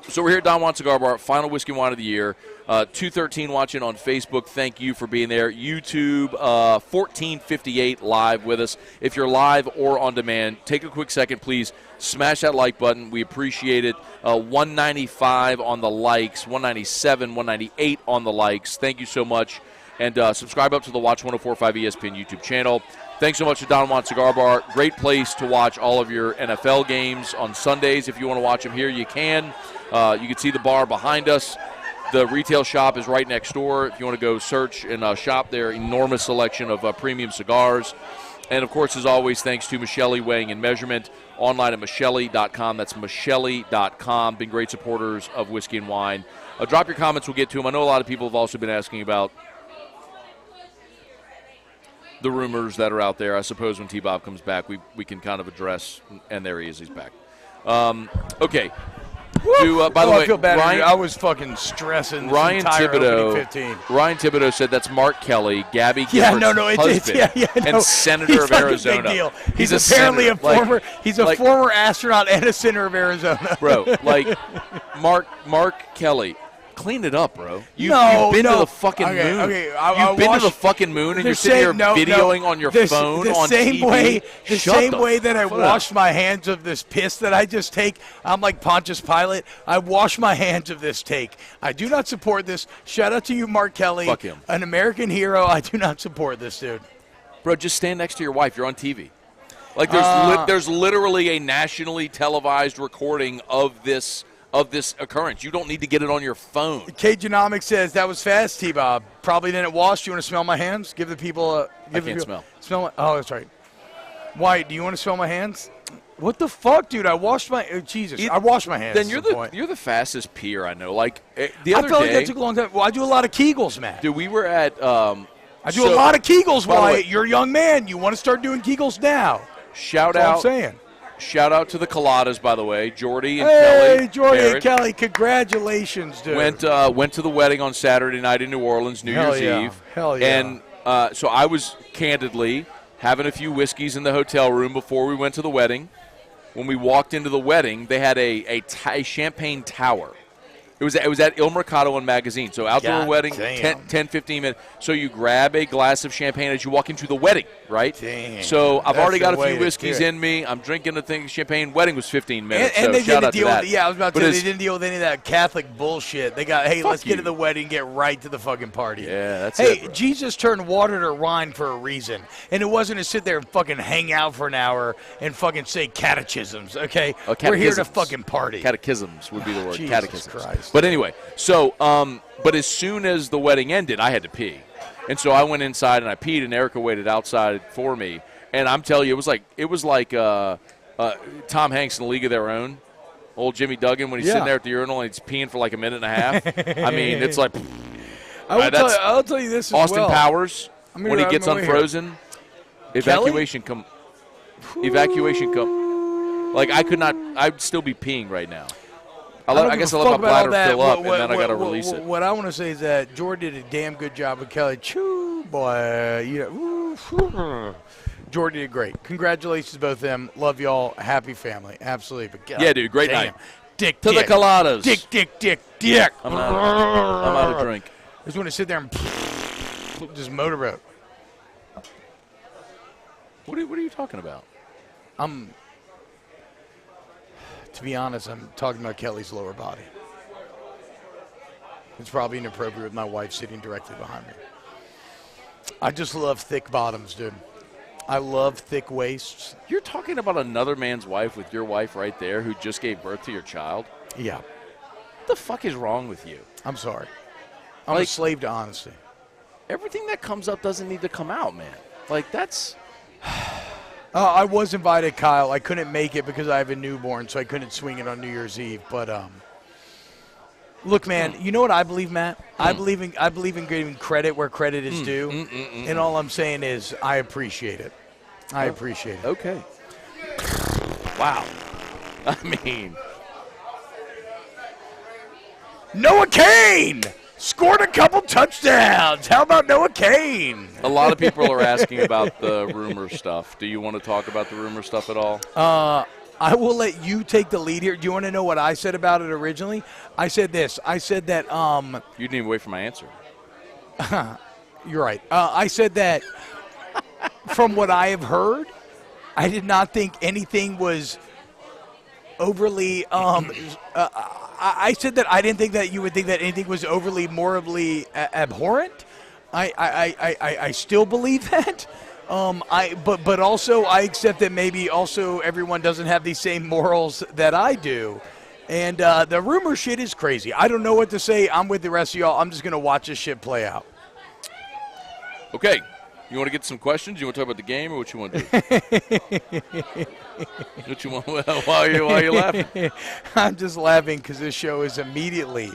So we're here at Don Juan Cigar Bar, final whiskey and wine of the year. 213 watching on Facebook. Thank you for being there. YouTube, 1458 live with us. If you're live or on demand, take a quick second, please. Smash that like button. We appreciate it. 195 on the likes, 197, 198 on the likes. Thank you so much. And subscribe up to the Watch 1045 ESPN YouTube channel. Thanks so much to Don Juan Cigar Bar. Great place to watch all of your NFL games on Sundays. If you want to watch them here, you can. You can see the bar behind us. The retail shop is right next door. If you want to go search and shop there, enormous selection of premium cigars. And, of course, as always, thanks to Michelli Weighing and Measurement, online at Michelli.com. That's Michelli.com. Been great supporters of Whiskey and Wine. Drop your comments. We'll get to them. I know a lot of people have also been asking about the rumors that are out there. I suppose when T-Bob comes back, we can kind of address, and there he is. He's back. Okay. By the way, I feel bad. Ryan, I was fucking stressing. Ryan Thibodeau. 15. Ryan Thibodeau said that's Mark Kelly, Gabby Gilbert's husband, and senator of Arizona. Big deal. He's apparently a former. He's a former astronaut and a senator of Arizona. Bro, like Mark Kelly. Clean it up, bro. You've been to the fucking moon. You've been to the fucking moon, and you're sitting here videoing on your phone on TV. The same way that I washed my hands of this piss that I just take, I'm like Pontius Pilate. I wash my hands of this take. I do not support this. Shout out to you, Mark Kelly. Fuck him. An American hero. I do not support this dude. Bro, just stand next to your wife. You're on TV. Like, there's literally a nationally televised recording of this occurrence. You don't need to get it on your phone. K-Genomics says that was fast, T-Bob. Probably didn't wash. You want to smell my hands? Give the people a... I can't smell. Oh, that's right. Why? Do you want to smell my hands? What the fuck, dude? I washed my... I washed my hands. Then you're the fastest peer I know. Like, the other day... I felt like that took a long time. Well, I do a lot of Kegels, man. Dude, we were at... I do a lot of Kegels, Wyatt. You're a young man. You want to start doing Kegels now. Shout That's all out. I'm saying. Shout out to the Coladas, by the way. Jordy and Hey, Kelly. Jordy and Barrett Kelly, congratulations, dude. went to the wedding on Saturday night in New Orleans, New Year's Eve. Hell yeah. And so I was candidly having a few whiskeys in the hotel room before we went to the wedding. When we walked into the wedding, they had a champagne tower. It was at Il Mercato and Magazine. So outdoor God wedding, damn. 10, 15 minutes. So you grab a glass of champagne as you walk into the wedding, right? Damn. So I've That's already got the a way few to whiskeys do it. in me. I'm drinking a thing of champagne. Wedding was 15 minutes. And so they shout didn't out to deal that. with I was about to But say, it's- they didn't deal with any of that Catholic bullshit. They got, hey, Fuck let's get you. to the wedding and get right to the fucking party. Yeah, that's hey, it, bro. Jesus turned water to wine for a reason. And it wasn't to sit there and fucking hang out for an hour and fucking say catechisms, okay? We're here to catechisms. fucking party. Catechisms would be the word. Jesus Catechisms. Christ. But anyway, so but as soon as the wedding ended, I had to pee, and so I went inside and I peed, and Erica waited outside for me. And I'm telling you, it was like Tom Hanks in A League of Their Own, old Jimmy Duggan when he's sitting there at the urinal and he's peeing for like a minute and a half. I mean, it's like I'll tell you this as Austin well. Powers mean, when he I'm gets over here. unfrozen. Evacuation come. Like I could not. I'd still be peeing right now. I guess I'll let my bladder fill up, and then I got to release it. What I want to say is that Jordan did a damn good job with Kelly. Choo, boy. Jordan did great. Congratulations to both of them. Love y'all. Happy family. Absolutely. But God, Yeah, dude, great damn. night. Dick, To the dick. Coladas. Dick. I'm out of drink. I just want to sit there and just motorboat. What are you talking about? To be honest, I'm talking about Kelly's lower body. It's probably inappropriate with my wife sitting directly behind me. I just love thick bottoms, dude. I love thick waists. You're talking about another man's wife with your wife right there who just gave birth to your child? Yeah, What the fuck is wrong with you? I'm sorry. I'm a Like- slave to honesty. Everything that comes up doesn't need to come out, man. Like, that's... I was invited, Kyle. I couldn't make it because I have a newborn, so I couldn't swing it on New Year's Eve. But look, man, you know what I believe, Matt? I believe in giving credit where credit is due. And all I'm saying is I appreciate it. I appreciate it. Okay. Wow. I mean... Noah Kane scored a couple touchdowns. How about Noah Kane? A lot of people are asking about the rumor stuff. Do you want to talk about the rumor stuff at all? I will let you take the lead here. Do you want to know what I said about it originally? I said this. I said that You didn't even wait for my answer. you're right. I said that from what I have heard, I did not think anything was overly I said that I didn't think that you would think that anything was overly morally abhorrent. I still believe that. But also I accept that maybe also everyone doesn't have these same morals that I do. And the rumor shit is crazy. I don't know what to say. I'm with the rest of y'all. I'm just going to watch this shit play out. Okay. You want to get some questions? You want to talk about the game or what you want to do? What you want? Why are you laughing? I'm just laughing because this show is immediately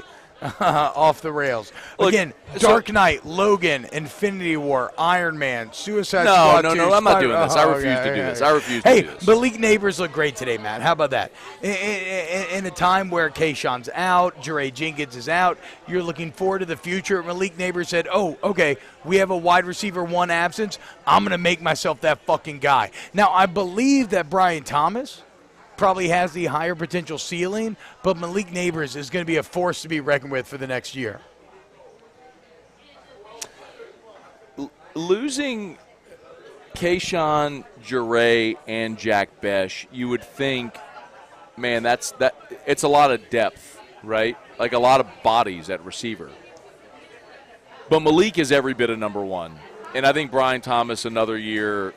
off the rails. Look, Again, Dark Knight, Logan, Infinity War, Iron Man, Suicide No, Squad no, 2, no, I'm not doing this. I Oh, refuse to do yeah, this. yeah. I refuse to Hey, do this. Malik Neighbors look great today, Matt. How about that? In a time where Kayshawn's out, Jeray Jenkins is out, you're looking forward to the future. Malik Neighbors said, oh, okay, we have a wide receiver one absence. I'm going to make myself that fucking guy. Now, I believe that Brian Thomas probably has the higher potential ceiling, but Malik Neighbors is going to be a force to be reckoned with for the next year. Losing Kayshawn, Jeray, and Jack Besh, you would think, man, it's a lot of depth, right? Like a lot of bodies at receiver. But Malik is every bit of number one. And I think Brian Thomas, another year,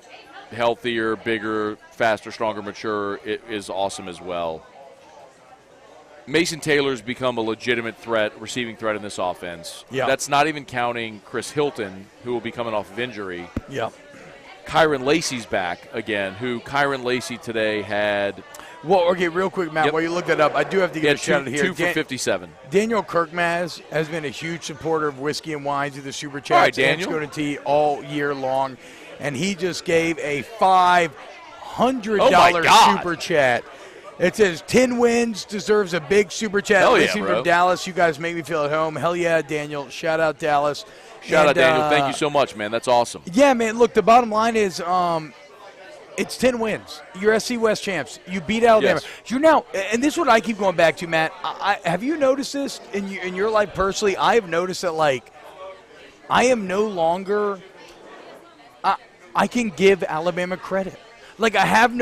healthier, bigger, faster, stronger, mature, is awesome as well. Mason Taylor's become a legitimate receiving threat in this offense. Yeah. That's not even counting Chris Hilton, who will be coming off of injury. Yeah. Kyron Lacey's back again, who Kyron Lacey today had. Well, okay, real quick, Matt, while you look that up, I do have to give a shout out here. 2 for 57. Daniel Kirkmaz has been a huge supporter of Whiskey and Wine through the Super Chats All right, Daniel. and Tea all year long, and he just gave a 500 $100 super chat. It says 10 wins, deserves a big super chat. Hell yeah, Listening bro. from Dallas, you guys make me feel at home. Hell yeah, Daniel. Shout out Dallas. Shout out Daniel. Thank you so much, man. That's awesome. Yeah, man. Look, the bottom line is it's 10 wins. You're SC West champs. You beat Alabama. Yes. You're now, and this is what I keep going back to, Matt. Have you noticed this in your life personally? I have noticed that, like, I am no longer I can give Alabama credit. Like, I have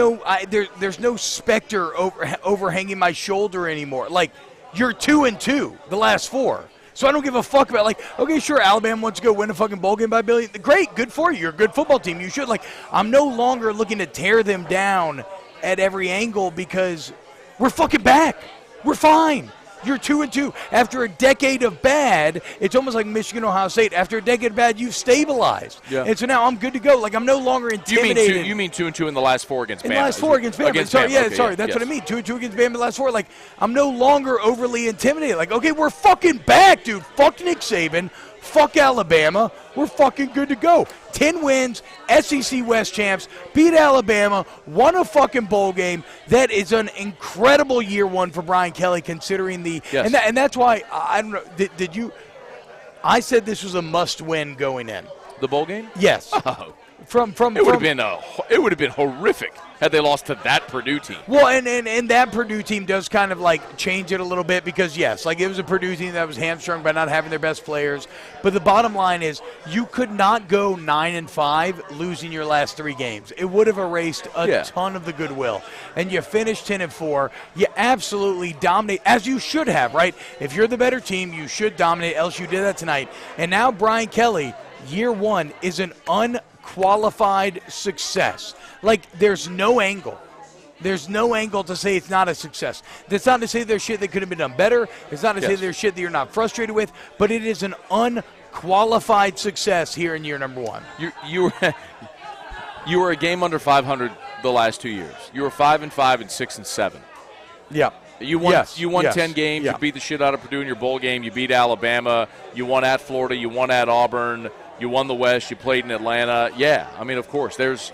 there's no specter overhanging my shoulder anymore. Like, you're 2-2 the last 4. So I don't give a fuck about, like, okay, sure, Alabama wants to go win a fucking bowl game by a billion. Great, good for you. You're a good football team. You should. Like, I'm no longer looking to tear them down at every angle because we're fucking back. We're fine. You're 2-2. After a decade of bad, it's almost like Michigan, Ohio State. After a decade of bad, you've stabilized. Yeah. And so now I'm good to go. Like, I'm no longer intimidated. You mean 2-2 in the last 4 against Bama? In the last 4 against Bama. Against Sorry, Bama. yeah, Okay, sorry. That's what I mean. 2-2 against Bama in the last 4. Like, I'm no longer overly intimidated. Like, okay, we're fucking back, dude. Fuck Nick Saban. Fuck Alabama. We're fucking good to go. 10 wins, SEC West champs, beat Alabama, won a fucking bowl game. That is an incredible year one for Brian Kelly, considering the yes. and that's why I don't know. Did you? I said this was a must-win going in. The bowl game? Yes. Oh. It would have been horrific had they lost to that Purdue team. Well, and that Purdue team does kind of like change it a little bit because, yes, like it was a Purdue team that was hamstrung by not having their best players. But the bottom line is you could not go 9-5 losing your last 3 games. It would have erased a ton of the goodwill. And you finished 10-4. You absolutely dominate, as you should have, right? If you're the better team, you should dominate, else you did that tonight. And now Brian Kelly, year one, is an unqualified success. Like, there's no angle. There's no angle to say it's not a success. That's not to say there's shit that could have been done better. It's not to say there's shit that you're not frustrated with, but it is an unqualified success here in year number 1. You were a game under 500 the last 2 years. You were 5-5 and 6-7. Yeah. You won. Yes. You won Yes. 10 games. Yeah. You beat the shit out of Purdue in your bowl game. You beat Alabama. You won at Florida. You won at Auburn. You won the West. You played in Atlanta. Yeah, I mean, of course, there's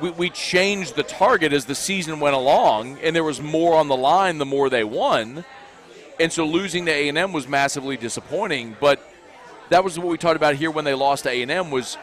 we changed the target as the season went along, and there was more on the line the more they won, and so losing to A&M was massively disappointing. But that was what we talked about here when they lost to A&M was,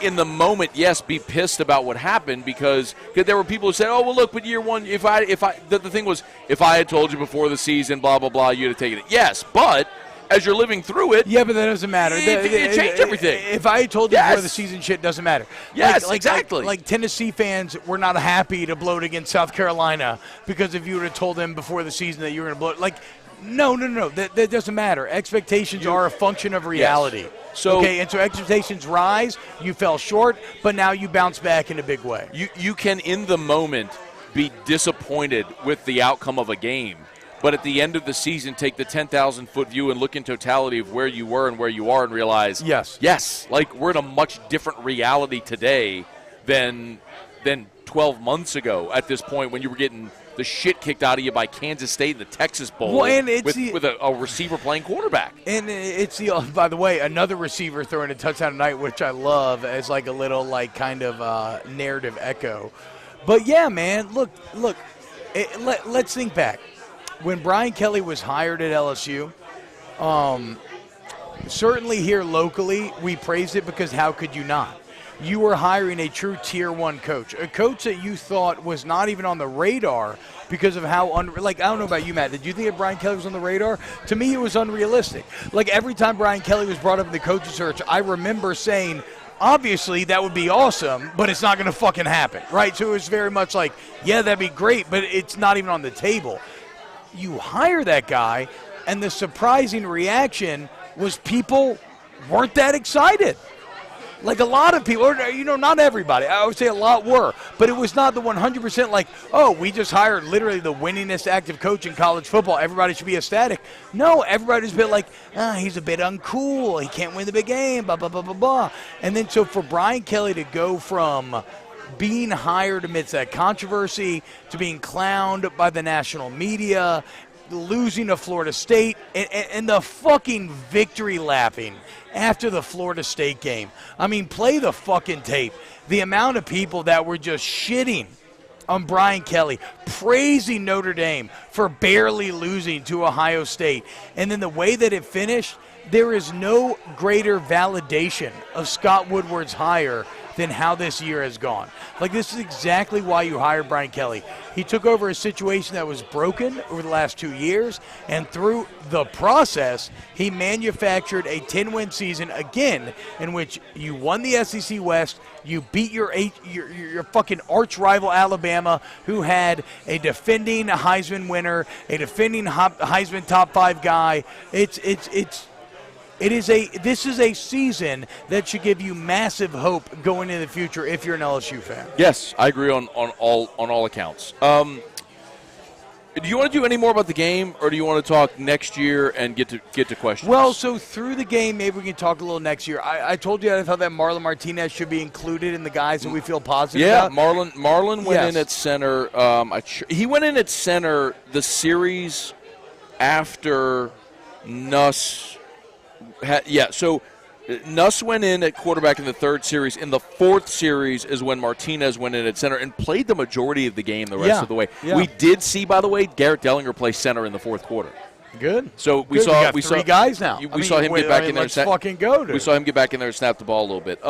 in the moment, yes, be pissed about what happened because there were people who said, "Oh, well, look, but year one, the thing was, if I had told you before the season, blah blah blah, you'd have taken it." Yes, but as you're living through it, yeah, but that doesn't matter. It changed everything. If I had told you before the season, shit doesn't matter. Yes, exactly. Like Tennessee fans were not happy to blow it against South Carolina because if you would have told them before the season that you were going to blow it, like, no, that doesn't matter. Expectations are a function of reality. Yes. So, okay, and so expectations rise. You fell short, but now you bounce back in a big way. You can, in the moment, be disappointed with the outcome of a game, but at the end of the season, take the 10,000-foot view and look in totality of where you were and where you are and realize, yes, like we're in a much different reality today than 12 months ago at this point when you were getting the shit kicked out of you by Kansas State in the Texas Bowl with a receiver playing quarterback. And it's by the way, another receiver throwing a touchdown tonight, which I love as like a little like kind of narrative echo. But yeah, man, look, let's think back. When Brian Kelly was hired at LSU, certainly here locally, we praised it because how could you not? You were hiring a true Tier 1 coach, a coach that you thought was not even on the radar because of how, I don't know about you, Matt. Did you think that Brian Kelly was on the radar? To me, it was unrealistic. Like, every time Brian Kelly was brought up in the coaching search, I remember saying, obviously, that would be awesome, but it's not going to fucking happen, right? So it was very much like, yeah, that'd be great, but it's not even on the table. You hire that guy, and the surprising reaction was people weren't that excited. Like a lot of people, not everybody. I would say a lot were. But it was not the 100% like, oh, we just hired literally the winningest active coach in college football. Everybody should be ecstatic. No, everybody's been like, he's a bit uncool. He can't win the big game, blah, blah, blah, blah, blah. And then so for Brian Kelly to go from being hired amidst that controversy to being clowned by the national media, losing to Florida State, and the fucking victory lapping after the Florida State game. I mean, play the fucking tape. the amount of people that were just shitting on Brian Kelly, praising Notre Dame for barely losing to Ohio State, and then the way that it finished, there is no greater validation of Scott Woodward's hire than how this year has gone. Like, this is exactly why you hired Brian Kelly. He took over a situation that was broken over the last 2 years, and through the process, he manufactured a 10-win season again in which you won the SEC West, you beat your fucking arch rival Alabama, who had a defending Heisman winner, a defending Heisman top 5 guy. This is a season that should give you massive hope going into the future if you're an LSU fan. Yes, I agree on all accounts. Do you want to do any more about the game, or do you want to talk next year and get to questions? Well, so through the game, maybe we can talk a little next year. I told you I thought that Marlon Martinez should be included in the guys that we feel positive about. Yeah, Marlon went in at center. He went in at center the series after Nuss. So Nuss went in at quarterback in the third series. In the fourth series is when Martinez went in at center and played the majority of the game the rest of the way. Yeah. We did see, by the way, Garrett Dellinger play center in the fourth quarter. Good. So we saw three guys now. We saw him get back in there. Let's fucking go, dude. We saw him get back in there and snap the ball a little bit.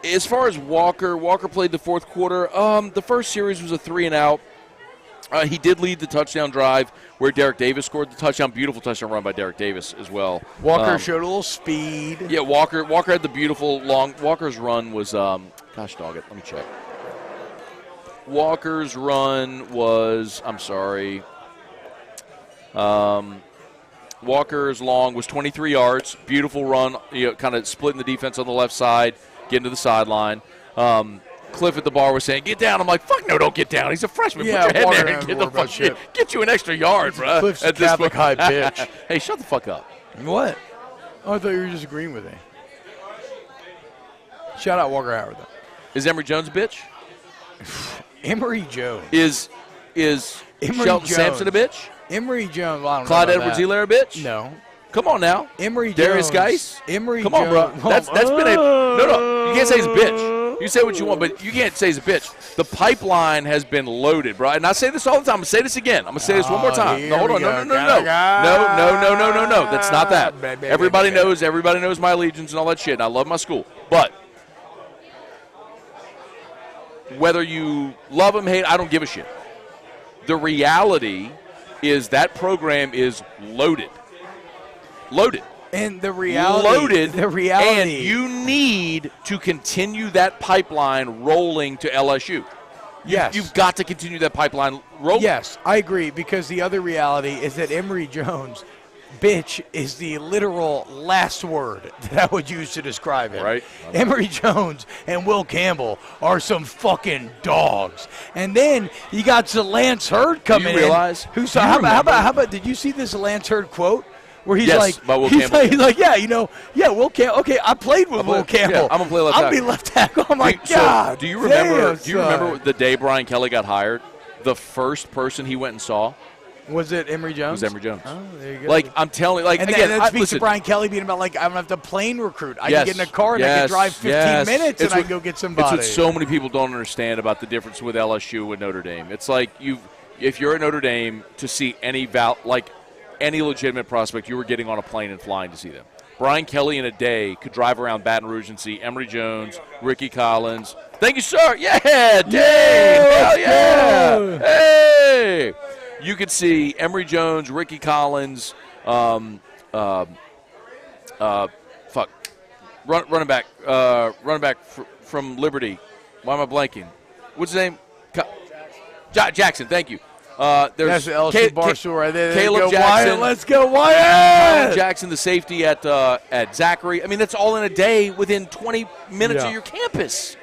As far as Walker played the fourth quarter. The first series was a 3-and-out. He did lead the touchdown drive where Derek Davis scored the touchdown. Beautiful touchdown run by Derek Davis as well. Walker showed a little speed. Yeah, Walker had the beautiful long. Walker's run was, gosh dog it, let me check. Walker's run was, Walker's long was 23 yards. Beautiful run, kind of splitting the defense on the left side, getting to the sideline. Cliff at the bar was saying, "Get down." I'm like, "Fuck no, don't get down. He's a freshman. Yeah, put your head there and get the fuck shit. Get you an extra yard, bro." Cliff's a Catholic high bitch. Hey, shut the fuck up. What? Oh, I thought you were just agreeing with me. Shout out Walker Howard, though. Is Emory Jones a bitch? Emory Jones. Is Emory Shelton Jones. Sampson a bitch? Emory Jones. Well, I don't Clyde know about Edwards-Helaire a bitch? No. Come on now. Emory Darius Jones. Geis? Emory Come on, Jones. bro. That's been a no. You can't say he's a bitch. You say what you want, but you can't say he's a bitch. The pipeline has been loaded, bro. And I say this all the time. I'm going to say this again. I'm going to say this one more time. No, hold on. No. That's not that. Everybody knows my allegiance and all that shit, and I love my school. But whether you love them, hate, I don't give a shit. The reality is that program is loaded. And the reality, and you need to continue that pipeline rolling to LSU. Yes. You've got to continue that pipeline rolling. Yes, I agree, because the other reality is that Emory Jones, bitch, is the literal last word that I would use to describe him. Right. Emory Jones and Will Campbell are some fucking dogs. And then you got Lance Hurd coming in. Do you realize? How about, did you see this Lance Hurd quote? Where he's Will Campbell. He's like, Will Campbell. Okay, I played with Will Campbell. Yeah, I'm gonna play left tackle. I'll be left tackle. Oh my God! Do you remember the day Brian Kelly got hired? The first person he went and saw was it Emory Jones? It was Emory Jones. Oh, there you go. Like, I'm telling you, like, and again, that speaks to Brian Kelly being about, like, I don't have to plane recruit. I can get in a car and I can drive 15 minutes and I can go get somebody. It's what so many people don't understand about the difference with LSU and Notre Dame. It's like if you're at Notre Dame, to see any legitimate prospect, you were getting on a plane and flying to see them. Brian Kelly in a day could drive around Baton Rouge and see Emory Jones, Ricky Collins. Thank you, sir. Yeah, Dave. Hell yeah. Hey. You could see Emory Jones, Ricky Collins, running back from Liberty. Why am I blanking? What's his name? Jackson. Thank you. There's LSU Barstool right there. Caleb Jackson. Wyatt. Let's go, Wyatt! Jackson, the safety at Zachary. I mean, that's all in a day within 20 minutes of your campus.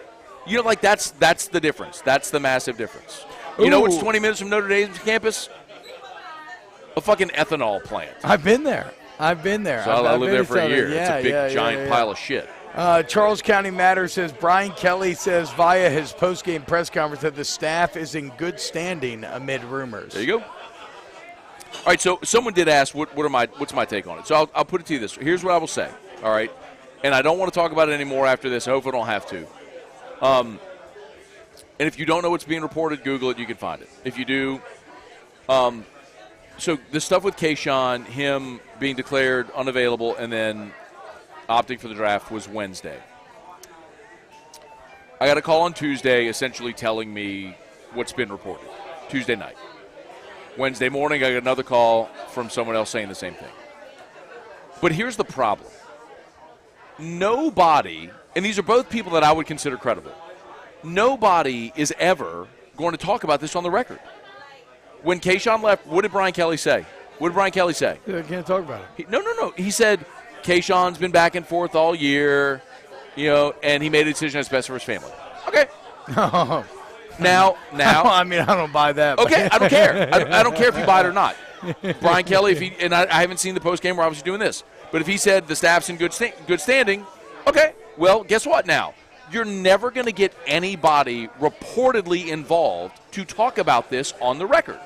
You know, like, that's the difference. That's the massive difference. You know what's 20 minutes from Notre Dame's campus? A fucking ethanol plant. I've been there. So I lived there for a year. It's a big, giant pile of shit. Charles County Matters says Brian Kelly says via his post-game press conference that the staff is in good standing amid rumors. There you go. All right, so someone did ask what's my take on it. So I'll put it to you this way. Here's what I will say, all right? And I don't want to talk about it anymore after this. I hope I don't have to. And if you don't know what's being reported, Google it. You can find it. If you do, so the stuff with Kayshawn, him being declared unavailable and then opting for the draft was Wednesday. I got a call on Tuesday essentially telling me what's been reported. Tuesday night. Wednesday morning, I got another call from someone else saying the same thing. But here's the problem. Nobody, and these are both people that I would consider credible, nobody is ever going to talk about this on the record. When Kayshawn left, what did Brian Kelly say? What did Brian Kelly say? I can't talk about it. No. He said Kayshawn's been back and forth all year, and he made a decision that's best for his family. Okay. Now. I mean, I don't buy that. Okay, I don't care. I don't care if you buy it or not. Brian Kelly, and I haven't seen the postgame where I was doing this, but if he said the staff's in good standing, okay, well, guess what now? You're never going to get anybody reportedly involved to talk about this on the record.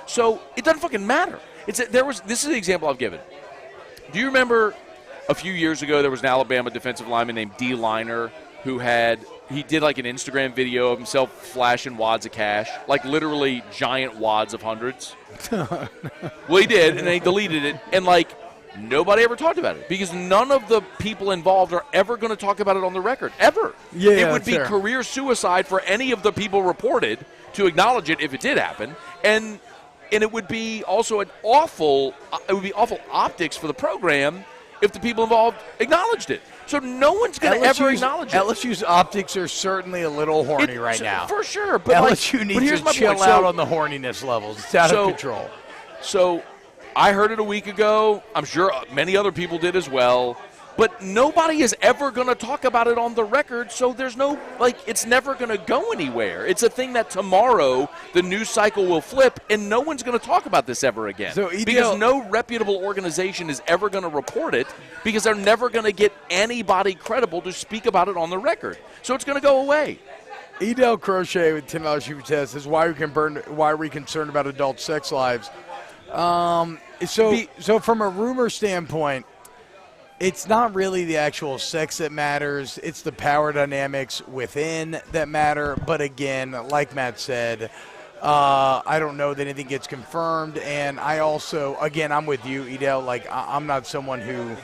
So it doesn't fucking matter. This is the example I've given. Do you remember a few years ago there was an Alabama defensive lineman named D. Liner who he did like an Instagram video of himself flashing wads of cash, like literally giant wads of hundreds? Well, he did, and then he deleted it, and nobody ever talked about it because none of the people involved are ever going to talk about it on the record, ever. Yeah, it would be career suicide for any of the people reported to acknowledge it if it did happen, and it would be also awful optics for the program if the people involved acknowledged it. So no one's going to ever acknowledge it. LSU's optics are certainly a little horny right now. For sure. But LSU needs to chill out on the horniness levels. It's out of control. So I heard it a week ago. I'm sure many other people did as well. But nobody is ever going to talk about it on the record, so there's no, it's never going to go anywhere. It's a thing that tomorrow the news cycle will flip, and no one's going to talk about this ever again. Because no reputable organization is ever going to report it because they're never going to get anybody credible to speak about it on the record. So it's going to go away. Edel Crochet with $10 super test says, why are we concerned about adult sex lives? So from a rumor standpoint, it's not really the actual sex that matters. It's the power dynamics within that matter. But again, like Matt said, I don't know that anything gets confirmed. And I also, again, I'm with you, Edel. I'm not someone who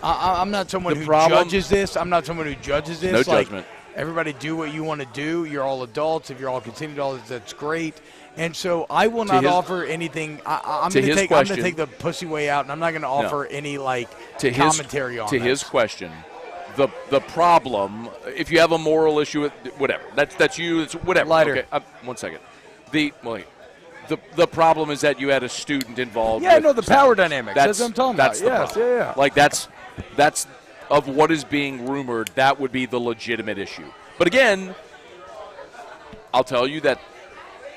judges this. I'm not someone who judges this. No judgment. Everybody do what you want to do. You're all adults. If you're all continued adults, that's great. And so I will not offer anything. I'm going to take the pussy way out, and I'm not going to offer any commentary on it. To his question, the problem, if you have a moral issue with whatever, that's you. It's whatever. Lighter. Okay, 1 second. The problem is that you had a student involved. Yeah, the power dynamics. That's what I'm talking about. That's the problem. That's of what is being rumored. That would be the legitimate issue. But again, I'll tell you that.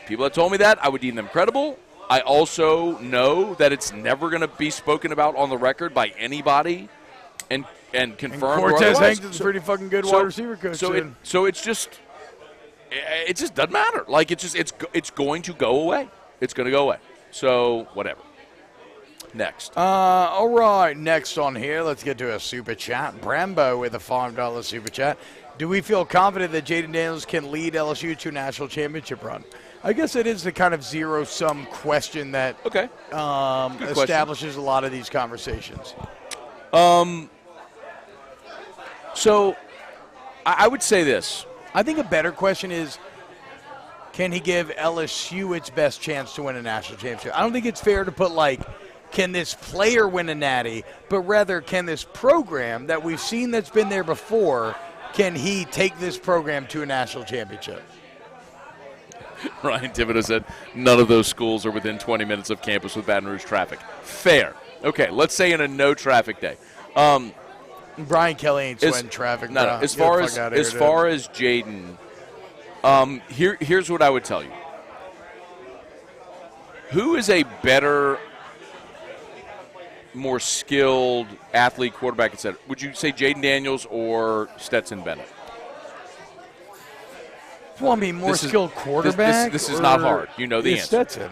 People that told me that, I would deem them credible. I also know that it's never going to be spoken about on the record by anybody and confirmed. And Cortez Hanks is a pretty fucking good wide receiver coach. So it just doesn't matter. It's going to go away. It's going to go away. So whatever. Next. All right. Next on here, let's get to a super chat. Brambo with a $5 super chat. Do we feel confident that Jaden Daniels can lead LSU to a national championship run? I guess it is the kind of zero-sum question that establishes a lot of these conversations. So I would say this. I think a better question is, can he give LSU its best chance to win a national championship? I don't think it's fair to put can this player win a natty, but rather can this program that we've seen that's been there before, can he take this program to a national championship? Ryan Thibodeau said none of those schools are within 20 minutes of campus with Baton Rouge traffic. Fair. Okay, let's say in a no-traffic day. Brian Kelly ain't sweating traffic. No, as far as Jaden, here's what I would tell you. Who is a better, more skilled athlete, quarterback, etc.? Would you say Jaden Daniels or Stetson Bennett? Well, I mean, more skilled quarterback? This is not hard. You know the answer. Stetson.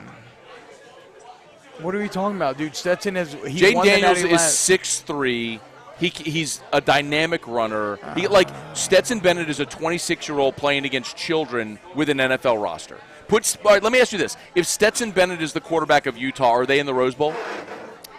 What are we talking about, dude? Stetson has – Jaden Daniels is 6'3", He's a dynamic runner. Like Stetson Bennett is a 26-year-old playing against children with an NFL roster. All right, let me ask you this. If Stetson Bennett is the quarterback of Utah, are they in the Rose Bowl?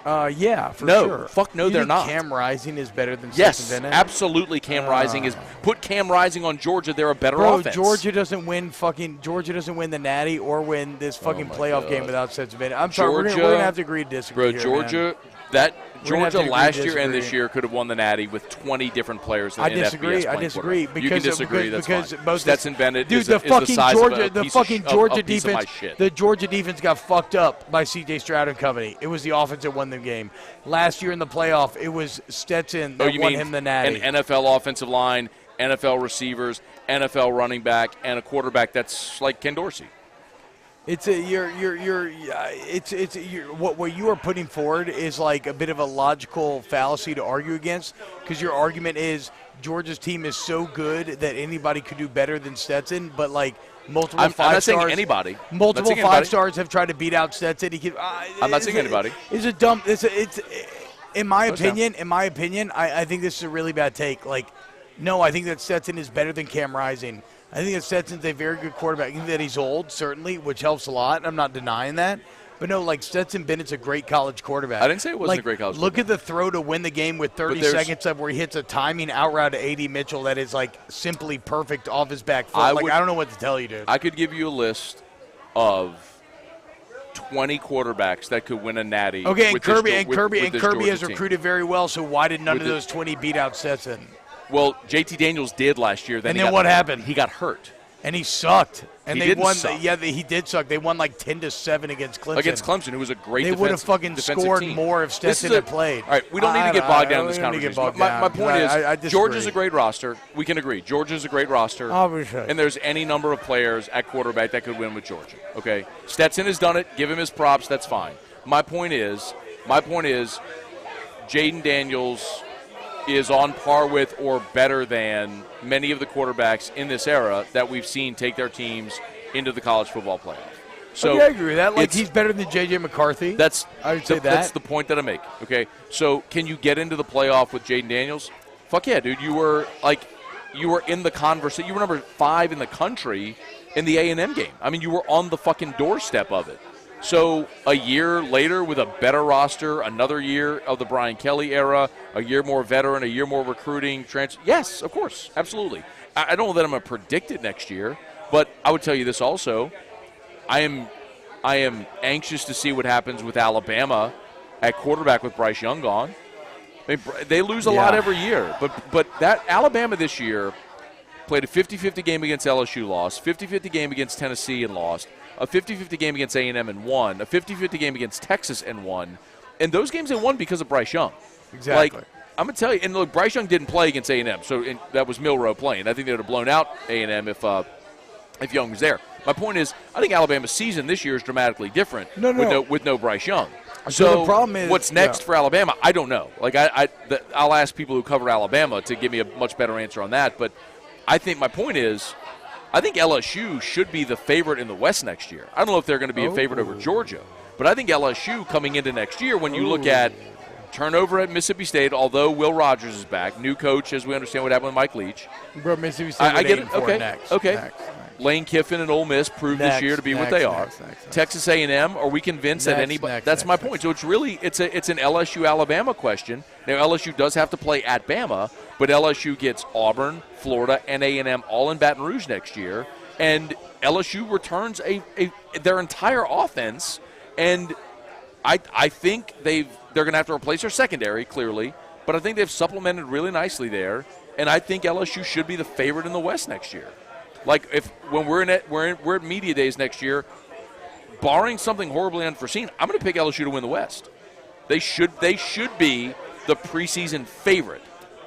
Yeah, for sure. Fuck no, they're not. Cam Rising is better than Yes, Stetson Bennett? absolutely. Cam Rising is. Put Cam Rising on Georgia, they're a better offense. Georgia doesn't win the Natty or win this fucking playoff game without Stetson Bennett. I'm sorry, we're going to have to agree to disagree here, Georgia, man. Georgia last year and this year could have won the Natty with 20 different players in FBS. I disagree. You can disagree. That's because fine. Stetson Bennett is the the size Georgia, of a piece Georgia of piece of my defense. shit. The Georgia defense got fucked up by C.J. Stroud and company. It was the offense that won the game. Last year in the playoff, it was Stetson that won him the Natty. An NFL offensive line, NFL receivers, NFL running back, and a quarterback that's like Ken Dorsey. What you are putting forward is like a bit of a logical fallacy to argue against, because your argument is Georgia's team is so good that anybody could do better than Stetson, but like multiple I'm not stars, saying anybody. Multiple five stars have tried to beat out Stetson. I'm not saying anybody. It's a dumb. In my opinion, I think this is a really bad take. Like, no, I think that Stetson is better than Cam Rising. I think that Stetson's a very good quarterback. I think that he's old, certainly, which helps a lot. I'm not denying that. But no, like Stetson Bennett's a great college quarterback. I didn't say it wasn't a great college quarterback. Look at the throw to win the game with 30 seconds of where he hits a timing out route to A.D. Mitchell that is like simply perfect off his back foot. I don't know what to tell you, dude. I could give you a list of 20 quarterbacks that could win a Natty. Okay, and Kirby has team. recruited very well, so why did none of those 20 beat out Stetson? Well, JT Daniels did last year. Then what happened? He got hurt. And he sucked. And he won. Suck. He did suck. They won like 10-7 against Clemson. Against Clemson, who was a great They would have fucking scored team. More if Stetson had played. All right, we don't need to get bogged down in this conversation. My point is, Georgia's a great roster. We can agree. Georgia's a great roster. Obviously. And there's any number of players at quarterback that could win with Georgia. Okay? Stetson has done it. Give him his props. That's fine. My point is, Jaden Daniels is on par with or better than many of the quarterbacks in this era that we've seen take their teams into the college football playoff. So I agree with that. Like, he's better than J.J. McCarthy. I would say that. That's the point that I make. Okay, so can you get into the playoff with Jaden Daniels? Fuck yeah, dude. You were in the conversation. You were number 5 in the country in the A&M game. I mean, you were on the fucking doorstep of it. So a year later with a better roster, another year of the Brian Kelly era, a year more veteran, a year more recruiting. Yes, of course, absolutely. I don't know that I'm going to predict it next year, but I would tell you this also. I am anxious to see what happens with Alabama at quarterback with Bryce Young gone. They lose a lot every year, but that Alabama this year played a 50-50 game against LSU, lost, 50-50 game against Tennessee and lost, a 50-50 game against A&M and won, a 50-50 game against Texas and won. And those games they won because of Bryce Young. Exactly. Like, I'm going to tell you, and look, Bryce Young didn't play against A&M, so that was Milroe playing. I think they would have blown out A&M if Young was there. My point is, I think Alabama's season this year is dramatically different with no Bryce Young. So the problem is, what's next for Alabama? I don't know. Like I'll ask people who cover Alabama to give me a much better answer on that. But I think my point is, I think LSU should be the favorite in the West next year. I don't know if they're going to be a favorite over Georgia, but I think LSU coming into next year, when you look at turnover at Mississippi State, although Will Rogers is back, new coach, as we understand what happened with Mike Leach. Bro, Mississippi State. I get it. Okay. Next. Lane Kiffin and Ole Miss proved this year to be what they are. Texas A&M, are we convinced that anybody? That's my point. So it's really it's an LSU Alabama question. Now LSU does have to play at Bama, but LSU gets Auburn, Florida, and A&M all in Baton Rouge next year, and LSU returns their entire offense, and I think they're going to have to replace their secondary clearly, but I think they've supplemented really nicely there, and I think LSU should be the favorite in the West next year. Like when we're at media days next year, barring something horribly unforeseen, I'm going to pick LSU to win the West. They should be the preseason favorite.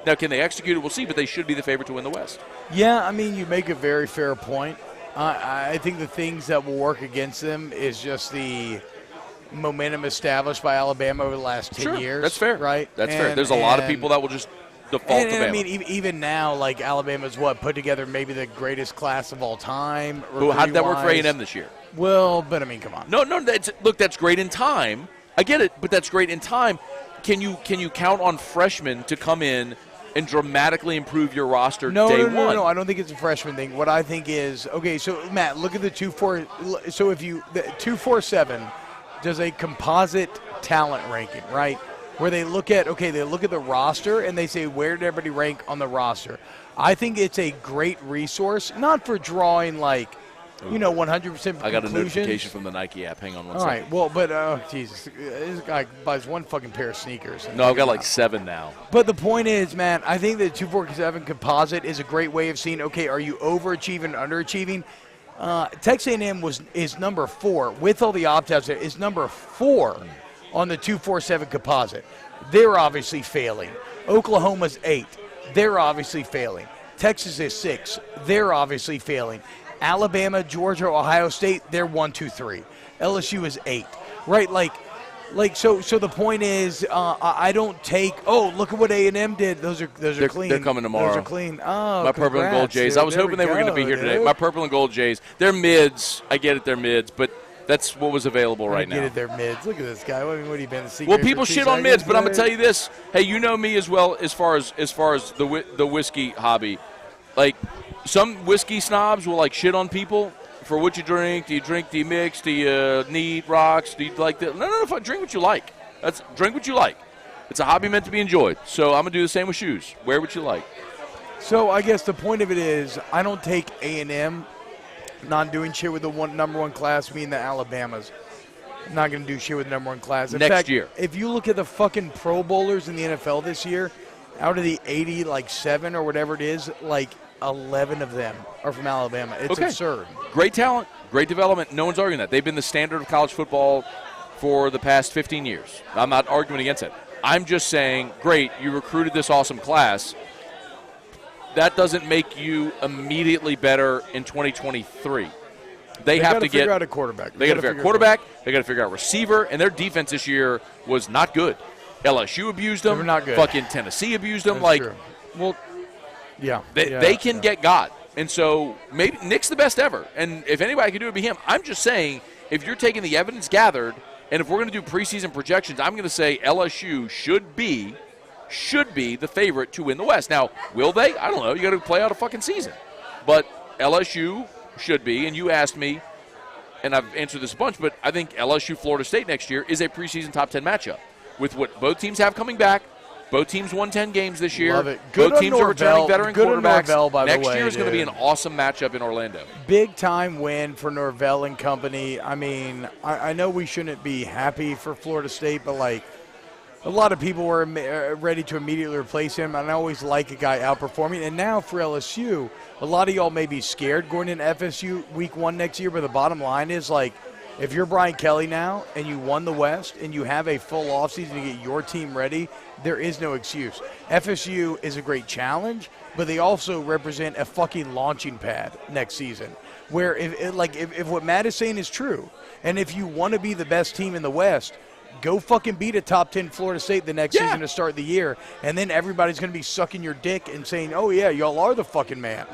Now, can they execute it? We'll see, but they should be the favorite to win the West. Yeah, I mean, you make a very fair point. I think the things that will work against them is just the momentum established by Alabama over the last 10 years. That's fair. Right? That's fair. There's a lot of people that will just default to Bama. I mean, even now, like, Alabama's put together maybe the greatest class of all time. How did that work for A&M this year? Well, but I mean, come on. No, that's great in time. I get it, but that's great in time. can you count on freshmen to come in and dramatically improve your roster day one? No, I don't think it's a freshman thing. What I think is, okay, so, Matt, look at the 2-4. So if you – the 2-4-7 does a composite talent ranking, right, where they look at the roster and they say, where did everybody rank on the roster? I think it's a great resource, not for drawing, 100% I got a notification from the Nike app. Hang on one second. All right, well, but, Jesus, this guy buys one fucking pair of sneakers. No, I've got 7 now. But the point is, man, I think the 2-4-7 composite is a great way of seeing, okay, are you overachieving, underachieving? Texas A&M is number 4, with all the opt-outs there, is number 4 on the 2-4-7 composite. They're obviously failing. Oklahoma's 8. They're obviously failing. Texas is 6. They're obviously failing. Alabama, Georgia, Ohio State, they're 1, 2, 3. LSU is 8. Right? So the point is, I don't take. Oh, look at what A&M did. Those are clean. They're coming tomorrow. Those are clean. Oh, my purple and gold Jays. Dude. I was hoping they were going to be here today. My purple and gold Jays. They're mids. I get it. They're mids, but that's what was available right now. I get it. They're mids. Look at this guy. What have you been? Well, people shit on mids, but I'm gonna tell you this. Hey, you know me as well as far as the whiskey hobby. Some whiskey snobs will shit on people for what you drink. Do you mix? Do you need rocks? Do you like that? No. Drink what you like. Drink what you like. It's a hobby meant to be enjoyed. So I'm gonna do the same with shoes. Wear what you like. So I guess the point of it is, I don't take A&M not doing shit with the number 1 class, meaning the Alabamas. I'm not gonna do shit with the number 1 class. In fact, year. If you look at the fucking Pro Bowlers in the NFL this year, out of the 80, 7 or whatever it is, 11 of them are from Alabama. It's absurd. Great talent, great development. No one's arguing that. They've been the standard of college football for the past 15 years. I'm not arguing against it. I'm just saying, great, you recruited this awesome class. That doesn't make you immediately better in 2023. They have to figure out a quarterback. They got to figure out quarterback. They got to figure out receiver. And their defense this year was not good. LSU abused them. They were not good. Fucking Tennessee abused them. That's true. Well, yeah, they can get got. And so maybe Nick's the best ever. And if anybody can do it, it'd be him. I'm just saying, if you're taking the evidence gathered, and if we're going to do preseason projections, I'm going to say LSU should be the favorite to win the West. Now, will they? I don't know. You got to play out a fucking season. But LSU should be, and you asked me, and I've answered this a bunch, but I think LSU Florida State next year is a preseason top 10 matchup with what both teams have coming back. Both teams won 10 games this year. Love it. Good Both teams Norvell. are returning veteran Good quarterbacks. Norvell, by next the way, year is going to be an awesome matchup in Orlando. Big time win for Norvell and company. I mean, I know we shouldn't be happy for Florida State, but a lot of people were ready to immediately replace him. And I always like a guy outperforming. And now for LSU, a lot of y'all may be scared going into FSU week 1 next year, but the bottom line is if you're Brian Kelly now and you won the West and you have a full offseason to get your team ready, there is no excuse. FSU is a great challenge, but they also represent a fucking launching pad next season. Where if what Matt is saying is true, and if you want to be the best team in the West, go fucking beat a top 10 Florida State the next season to start the year, and then everybody's going to be sucking your dick and saying, oh, yeah, y'all are the fucking man.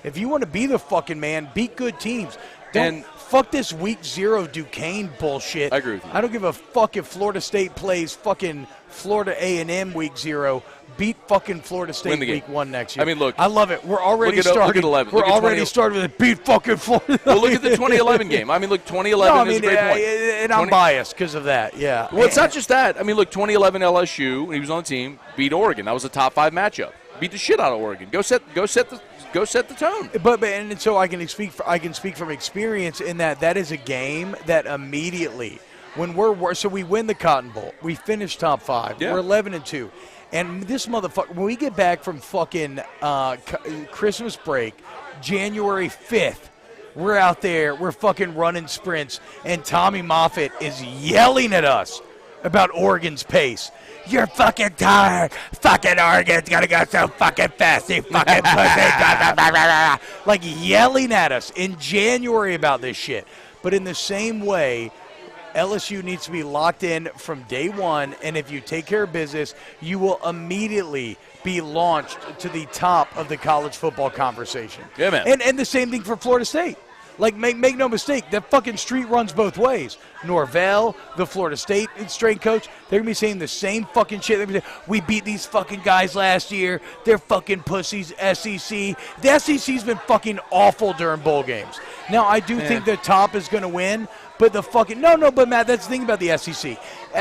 If you want to be the fucking man, beat good teams. Don't fuck this week 0 Duquesne bullshit. I agree with you. I don't give a fuck if Florida State plays fucking Florida A&M week 0. Beat fucking Florida State week 1 next year. I mean, look. I love it. We're already starting. Look at 11. We're already starting with beat fucking Florida. Well, look at the 2011 game. I mean, look, 2011 is a great point. And I'm biased because of that, yeah. Well, it's not just that. I mean, look, 2011 LSU, when he was on the team, beat Oregon. That was a top 5 matchup. Beat the shit out of Oregon. Go set the tone. But and so I can speak from experience in that is a game that immediately when we win the Cotton Bowl, we finish top 5. Yeah. We're 11-2. And this motherfucker, when we get back from fucking Christmas break, January 5th, we're out there, we're fucking running sprints, and Tommy Moffitt is yelling at us about Oregon's pace. You're fucking tired. Fucking Oregon's gonna go so fucking fast. You fucking pussy. Yelling at us in January about this shit. But in the same way, LSU needs to be locked in from day one, and if you take care of business, you will immediately be launched to the top of the college football conversation. Yeah, man. And the same thing for Florida State. Like, make no mistake, that fucking street runs both ways. Norvell, the Florida State strength coach, they're going to be saying the same fucking shit. They're gonna be saying, we beat these fucking guys last year. They're fucking pussies, SEC. The SEC's been fucking awful during bowl games. Now, I do think the top is going to win, but the fucking – no, but Matt, that's the thing about the SEC.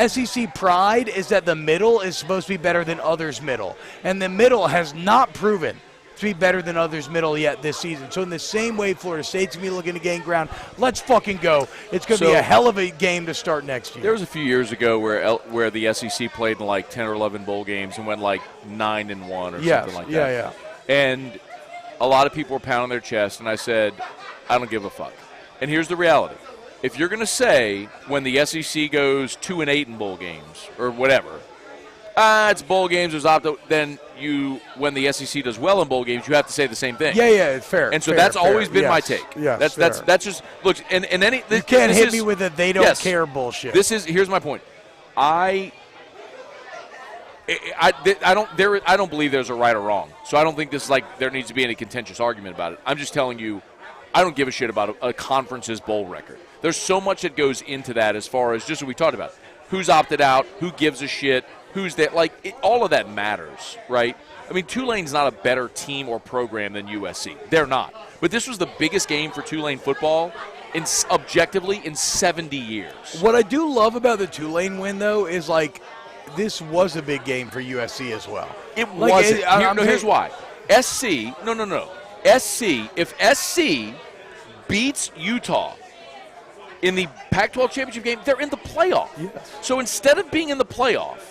SEC pride is that the middle is supposed to be better than others' middle, and the middle has not proven to be better than others' middle yet this season. So in the same way Florida State's going to be looking to gain ground, let's fucking go. It's going to be a hell of a game to start next year. There was a few years ago where the SEC played in like 10 or 11 bowl games and went like 9-1 or something like that. Yeah. And a lot of people were pounding their chest, and I said, I don't give a fuck. And here's the reality. If you're going to say when the SEC goes 2-8 in bowl games or whatever, it's bowl games, there's opt-out, then when the SEC does well in bowl games, you have to say the same thing. Yeah, it's fair. And so that's always been my take. Yes, that's just look. And any you can't hit me with a they don't care bullshit. Here's my point. I don't believe there's a right or wrong. So I don't think this there needs to be any contentious argument about it. I'm just telling you, I don't give a shit about a conference's bowl record. There's so much that goes into that as far as just what we talked about. Who's opted out? Who gives a shit? Who's that? All of that matters, right? I mean, Tulane's not a better team or program than USC. They're not. But this was the biggest game for Tulane football objectively in 70 years. What I do love about the Tulane win, though, is this was a big game for USC as well. It wasn't. Here's why. SC, no. If SC beats Utah in the Pac-12 championship game, they're in the playoff. Yes. So So instead of being in the playoff,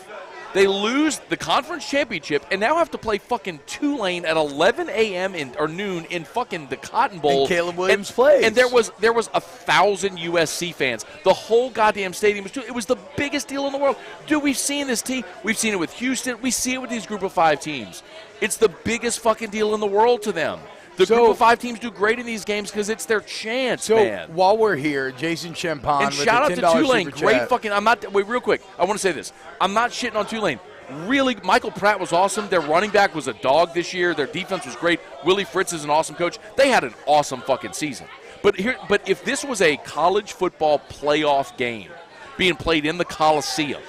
they lose the conference championship and now have to play fucking Tulane at 11 a.m. or noon in fucking the Cotton Bowl. And Caleb Williams plays. And there was 1,000 USC fans. The whole goddamn stadium was. It was the biggest deal in the world. Dude, we've seen this team. We've seen it with Houston. We see it with these Group of 5 teams. It's the biggest fucking deal in the world to them. The Group of 5 teams do great in these games because it's their chance, man. So while we're here, Jason Champagne and with shout the out $10 to Tulane. super Great chat. fucking. Wait, real quick. I want to say this. I'm not shitting on Tulane. Really, Michael Pratt was awesome. Their running back was a dog this year. Their defense was great. Willie Fritz is an awesome coach. They had an awesome fucking season. But if this was a college football playoff game being played in the Coliseum,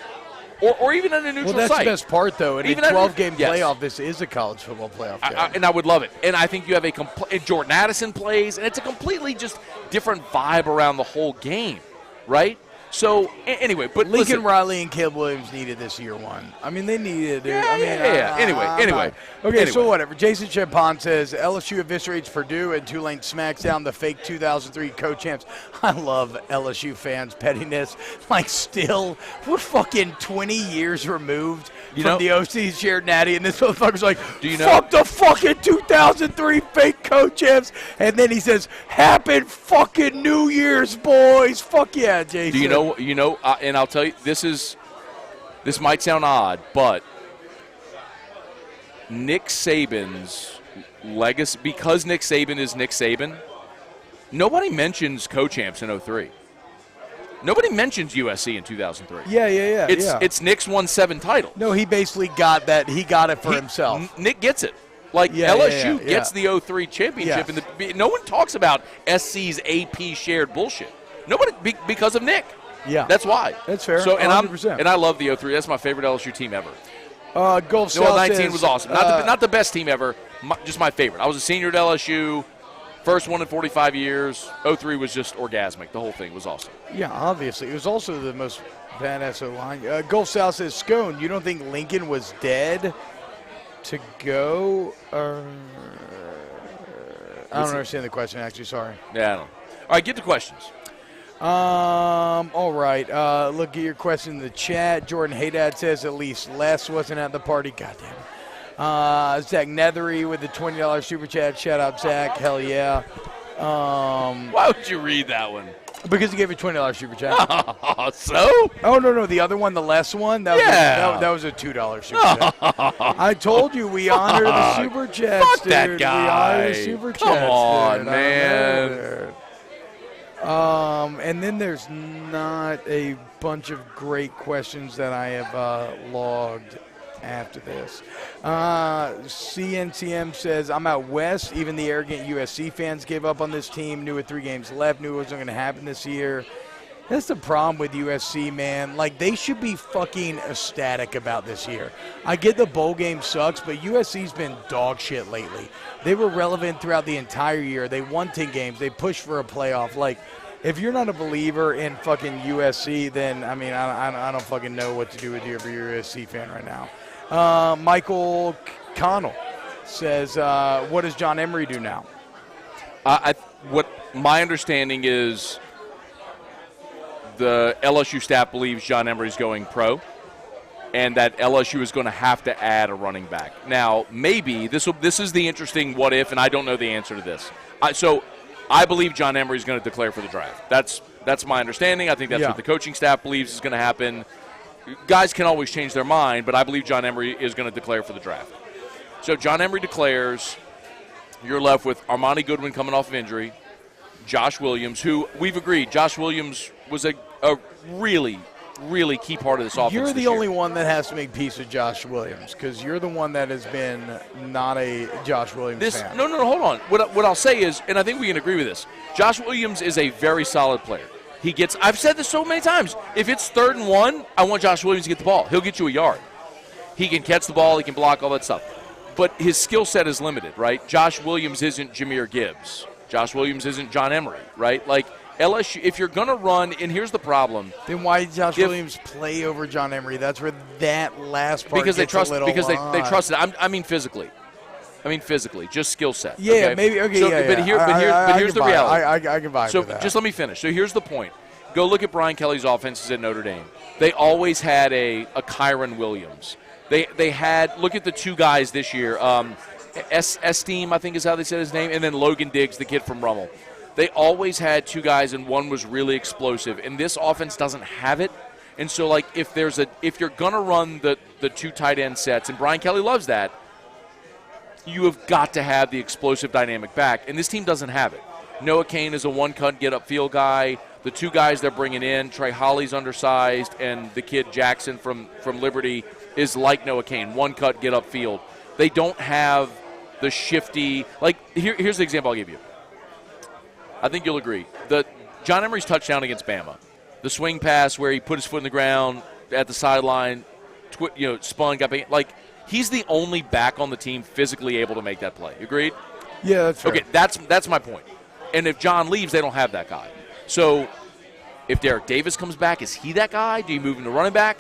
or even at a neutral site. Well, that's the best part, though. In a 12-game playoff, this is a college football playoff game. And I would love it. And I think you have and Jordan Addison plays, and it's a completely just different vibe around the whole game, right? So, anyway, but Lincoln Riley and Caleb Williams needed this year one. I mean, they needed it. Anyway. Okay, so whatever. Jason Champagne says, LSU eviscerates Purdue and Tulane smacks down the fake 2003 co-champs. I love LSU fans' pettiness. Still, we're fucking 20 years removed from the OC's shared natty, and this motherfucker's like, fuck the fucking 2003 fake co-champs. And then he says, happy fucking New Year's, boys. Fuck yeah, Jason. Do you know, and I'll tell you, this might sound odd, but Nick Saban's legacy, because Nick Saban is Nick Saban, nobody mentions co-champs in 03. Nobody mentions USC in 2003. Yeah. It's Nick's won 7 titles. No, he basically got that. He got it for himself. Nick gets it. LSU gets the 03 championship, and no one talks about SC's AP shared bullshit. Nobody, because of Nick. Yeah, that's why. That's fair. So, and 100%. I love the 03. That's my favorite LSU team ever. Gulf South 19 was awesome. Not the best team ever, just my favorite. I was a senior at LSU, first one in 45 years. 03 was just orgasmic. The whole thing was awesome. Yeah, obviously. It was also the most badass O-line. Gulf South says, Scone, you don't think Lincoln was dead to go? I don't understand the question, actually. Sorry. Yeah, I don't know. All right, get to questions. All right. Look at your question in the chat. Jordan Haydad says at least Les wasn't at the party. God damn it. Zach Nethery with the $20 super chat. Shout out, Zach. Hell yeah. Why would you read that one? Because he gave a $20 super chat. So? Oh, no. The other one, the less one? That was a $2 super chat. I told you we honor the super chats, Fuck dude. that guy. We honor the super chats, Come on, dude. man. And then there's not a bunch of great questions that I have logged. after this. CNCM says, I'm out west. Even the arrogant USC fans gave up on this team. Knew with 3 games left. Knew it wasn't going to happen this year. That's the problem with USC, man. Like, they should be fucking ecstatic about this year. I get the bowl game sucks, but USC's been dog shit lately. They were relevant throughout the entire year. They won 10 games. They pushed for a playoff. Like, if you're not a believer in fucking USC, then, I mean, I don't fucking know what to do with you if you're a USC fan right now. Michael Connell says, what does John Emery do now? What my understanding is, the LSU staff believes John Emery's going pro, and that LSU is going to have to add a running back. Now, maybe this is the interesting what if, and I don't know the answer to this. So I believe John Emery is going to declare for the draft. That's my understanding. I think that's what the coaching staff believes is going to happen. Guys can always change their mind, but I believe John Emery is going to declare for the draft. So John Emery declares. You're left with Armani Goodwin coming off of injury, Josh Williams, who we've agreed Josh Williams was a really, really key part of this offense. You're the only one that has to make peace with Josh Williams because you're the one that has been not a Josh Williams fan. No, hold on. What I'll say is, and I think we can agree with this, Josh Williams is a very solid player. I've said this so many times, if it's 3rd and 1, I want Josh Williams to get the ball. He'll get you a yard. He can catch the ball, he can block, all that stuff. But his skill set is limited, right? Josh Williams isn't Jahmyr Gibbs. Josh Williams isn't John Emery, right? Like, LSU, if you're going to run, and here's the problem. Then why did Josh Williams play over John Emery? That's where that last part because gets a little Because they trusted. I mean physically, just skill set. Yeah, okay? maybe. Okay, so, yeah. But here's the reality. I can vibe so with that. just let me finish. So here's the point. Go look at Brian Kelly's offenses at Notre Dame. They always had a Kyron Williams. They had, look at the 2 guys this year. Esteem, I think is how they said his name, and then Logan Diggs, the kid from Rummel. They always had 2 guys, and one was really explosive. And this offense doesn't have it. And so, like, if you're going to run the 2 tight end sets, and Brian Kelly loves that, you have got to have the explosive dynamic back. And this team doesn't have it. Noah Cain is a one-cut get-upfield guy. The 2 guys they're bringing in, Trey Holly's undersized, and the kid Jackson from Liberty is like Noah Cain, one-cut get-upfield. They don't have the shifty – like, here's the example I'll give you. I think you'll agree. John Emery's touchdown against Bama, the swing pass where he put his foot in the ground at the sideline, spun, got back. Like, he's the only back on the team physically able to make that play. Agreed? Yeah, that's fair. Okay, that's my point. And if John leaves, they don't have that guy. So if Derek Davis comes back, is he that guy? Do you move him to running back?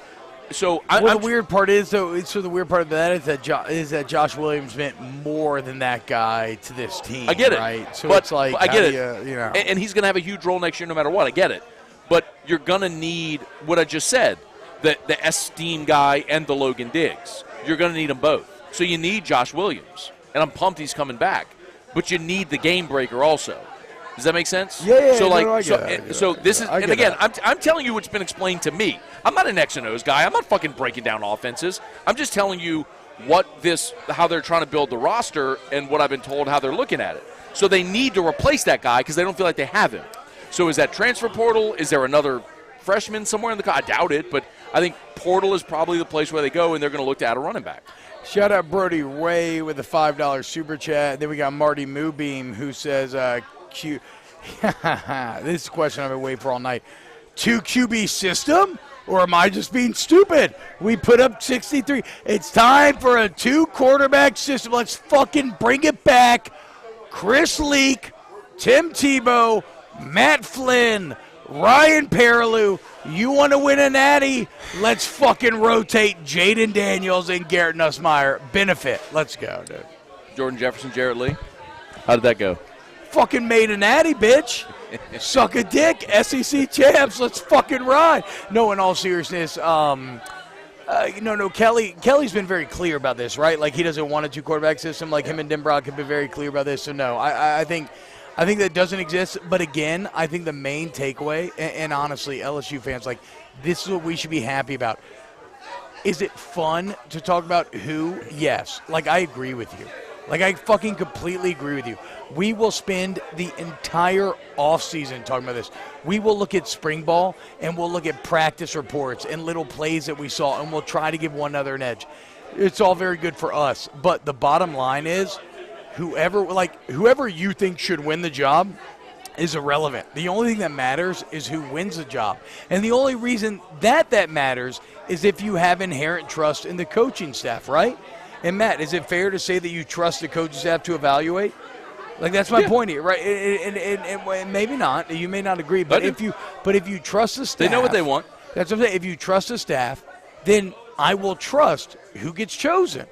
So the weird part is, though, the weird part of that is that Josh Williams meant more than that guy to this team. I get it, right? So but it's like, I get it. And he's going to have a huge role next year, no matter what. I get it, but you're going to need what I just said: the Esteem guy and the Logan Diggs. You're going to need them both. So you need Josh Williams, and I'm pumped he's coming back. But you need the game breaker also. Does that make sense? Yeah. So again, I'm telling you what's been explained to me. I'm not an X and O's guy. I'm not fucking breaking down offenses. I'm just telling you how they're trying to build the roster and what I've been told how they're looking at it. So they need to replace that guy because they don't feel like they have him. So is that transfer portal? Is there another freshman somewhere in the? I doubt it, but I think portal is probably the place where they go, and they're going to look to add a running back. Shout out Brody Ray with a $5 super chat. Then we got Marty Moobeam who says, this is a question I've been waiting for all night. 2 QB system? Or am I just being stupid? We put up 63. It's time for a 2 quarterback system. Let's fucking bring it back. Chris Leak, Tim Tebow, Matt Flynn, Ryan Perilou. You want to win a natty? Let's fucking rotate Jaden Daniels and Garrett Nussmeier. Benefit. Let's go, dude. Jordan Jefferson, Jarrett Lee. How did that go? Fucking made a natty, bitch. Suck a dick. SEC champs. Let's fucking ride. No, in all seriousness, Kelly's been very clear about this, right? Like, he doesn't want a 2 quarterback system. Like, him and Denbrock have been very clear about this. So, no, I think that doesn't exist. But, again, I think the main takeaway, and honestly, LSU fans, like, this is what we should be happy about. Is it fun to talk about who? Yes. Like, I agree with you. Like, I fucking completely agree with you. We will spend the entire offseason talking about this. We will look at spring ball, and we'll look at practice reports and little plays that we saw, and we'll try to give one another an edge. It's all very good for us. But the bottom line is whoever you think should win the job is irrelevant. The only thing that matters is who wins the job. And the only reason that matters is if you have inherent trust in the coaching staff, right? And Matt, is it fair to say that you trust the coaching staff to evaluate? Like, that's my point here, right? And maybe not. You may not agree, but if you trust the staff, they know what they want. That's what I'm saying. If you trust the staff, then I will trust who gets chosen,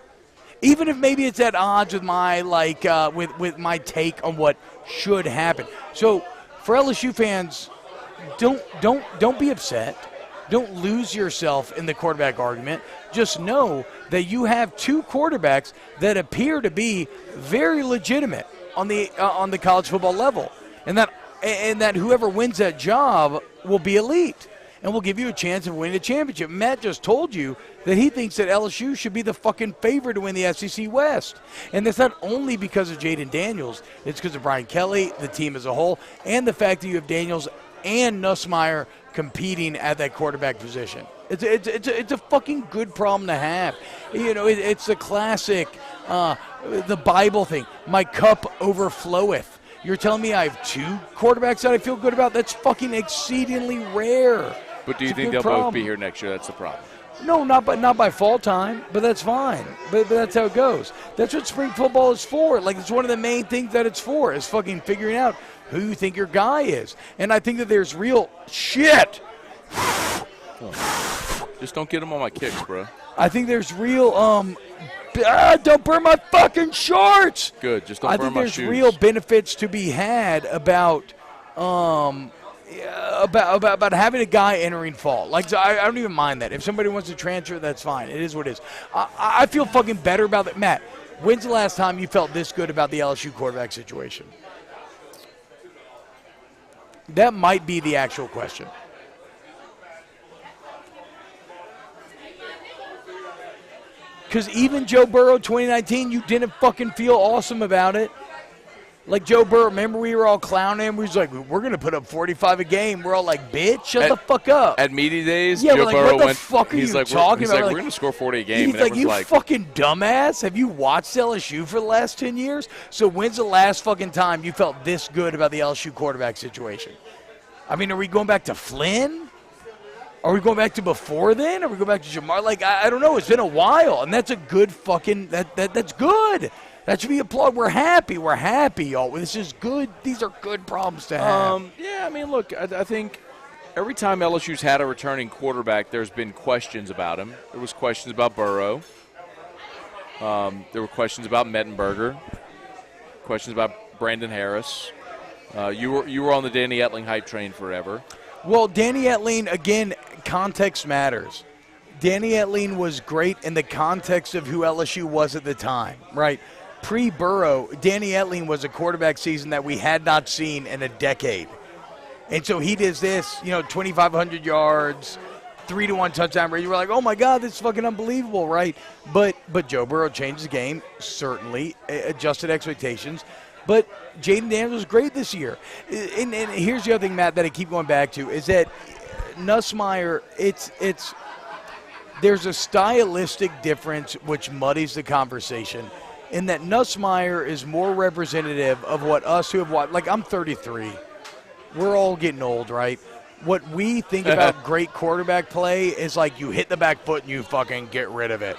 even if maybe it's at odds with my with my take on what should happen. So for LSU fans, don't be upset. Don't lose yourself in the quarterback argument. Just know that you have two quarterbacks that appear to be very legitimate on the college football level, and that whoever wins that job will be elite and will give you a chance of winning a championship. Matt just told you that he thinks that LSU should be the fucking favorite to win the SEC West. And that's not only because of Jaden Daniels. It's because of Brian Kelly, the team as a whole, and the fact that you have Daniels and Nussmeier competing at that quarterback position. It's a fucking good problem to have. You know, it's the classic, the Bible thing. My cup overfloweth. You're telling me I have two quarterbacks that I feel good about? That's fucking exceedingly rare. But do you think they'll both be here next year? That's the problem. No, not by fall time, but that's fine. But that's how it goes. That's what spring football is for. Like, it's one of the main things that it's for, is fucking figuring out who you think your guy is. And I think that there's real shit. Just don't get him on my kicks, bro. I think there's real don't burn my fucking shorts. Good, just don't burn my shoes. I think there's real benefits to be had about having a guy entering fall. Like, I don't even mind that. If somebody wants to transfer, that's fine. It is what it is. I feel fucking better about that. Matt, when's the last time you felt this good about the LSU quarterback situation? That might be the actual question. Because even Joe Burrow 2019, you didn't fucking feel awesome about it. Like Joe Burrow, remember we were all clowning him? We was like, we're going to put up 45 a game. We're all like, bitch, shut the fuck up. At media days, yeah, Joe like, Burrow what the fuck are you talking about? He's like, we're going to score 40 a game. He's like, you fucking dumbass. Have you watched LSU for the last 10 years? So when's the last fucking time you felt this good about the LSU quarterback situation? I mean, are we going back to Flynn? Are we going back to before then? Are we going back to Jamar? Like, I don't know. It's been a while, and that's a good fucking that's good. That should be applauded. We're happy. We're happy, y'all. This is good. These are good problems to have. Yeah, I mean, look, I think every time LSU's had a returning quarterback, there's been questions about him. There was questions about Burrow. There were questions about Mettenberger. Questions about Brandon Harris. You were on the Danny Etling hype train forever. Well, Danny Etling, again, context matters. Danny Etling was great in the context of who LSU was at the time, right? Pre-Burrow, Danny Etling was a quarterback season that we had not seen in a decade. And so he does this, 2,500 yards, 3-1 touchdown rate. You were like, oh, my God, this is fucking unbelievable, right? But Joe Burrow changed the game, certainly, adjusted expectations. But Jaden Daniels was great this year. And here's the other thing, Matt, that I keep going back to, is that Nussmeier, there's a stylistic difference which muddies the conversation, in that Nussmeier is more representative of what us who have watched. Like, I'm 33. We're all getting old, right? What we think about great quarterback play is like you hit the back foot and you fucking get rid of it.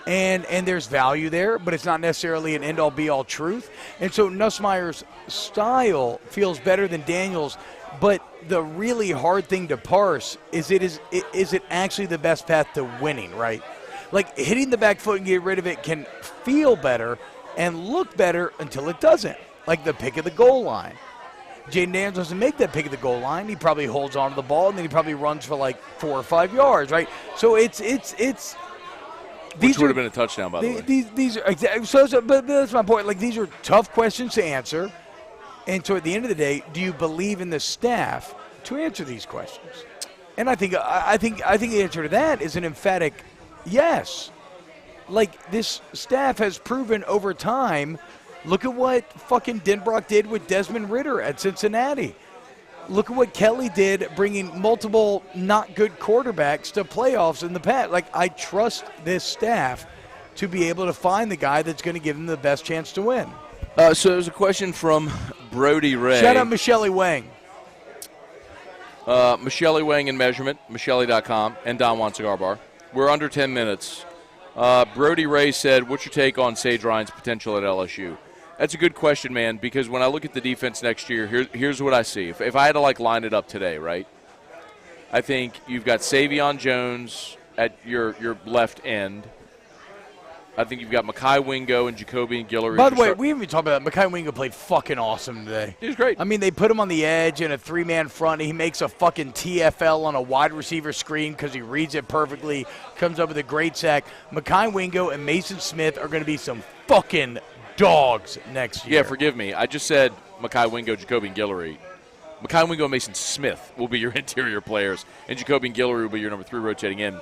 And there's value there, but it's not necessarily an end-all, be-all truth. And so Nussmeier's style feels better than Daniels, but the really hard thing to parse is it actually the best path to winning, right? Like, hitting the back foot and getting rid of it can feel better and look better until it doesn't, like the pick of the goal line. Jaden Daniels doesn't make that pick of the goal line. He probably holds on to the ball, and then he probably runs for like 4 or 5 yards, right? So it's Which would have been a touchdown, by the way. These are exactly. But that's my point. Like, these are tough questions to answer, and so at the end of the day, do you believe in the staff to answer these questions? And I think the answer to that is an emphatic yes. Like, this staff has proven over time. Look at what fucking Denbrock did with Desmond Ridder at Cincinnati. Look at what Kelly did, bringing multiple not good quarterbacks to playoffs in the past. Like, I trust this staff to be able to find the guy that's going to give them the best chance to win. So there's a question from Brody Ray. Shout out Michelle Wang. Michelle Wang and Measurement, Michelle.com, and Don Juan Cigar Bar. We're under 10 minutes. Brody Ray said, what's your take on Sage Ryan's potential at LSU? That's a good question, man, because when I look at the defense next year, here's what I see. If I had to, line it up today, right, I think you've got Savion Jones at your left end. I think you've got Mekhi Wingo and Jacoby and Guillory. By the way, we haven't even talked about that. Mekhi Wingo played fucking awesome today. He was great. I mean, they put him on the edge in a three-man front. He makes a fucking TFL on a wide receiver screen because he reads it perfectly, comes up with a great sack. Mekhi Wingo and Mason Smith are going to be some fucking dogs next year. Yeah, forgive me. I just said Mekhi Wingo, Jacoby and Guillory. Mekhi Wingo and Mason Smith will be your interior players, and Jacoby and Guillory will be your number 3 rotating in.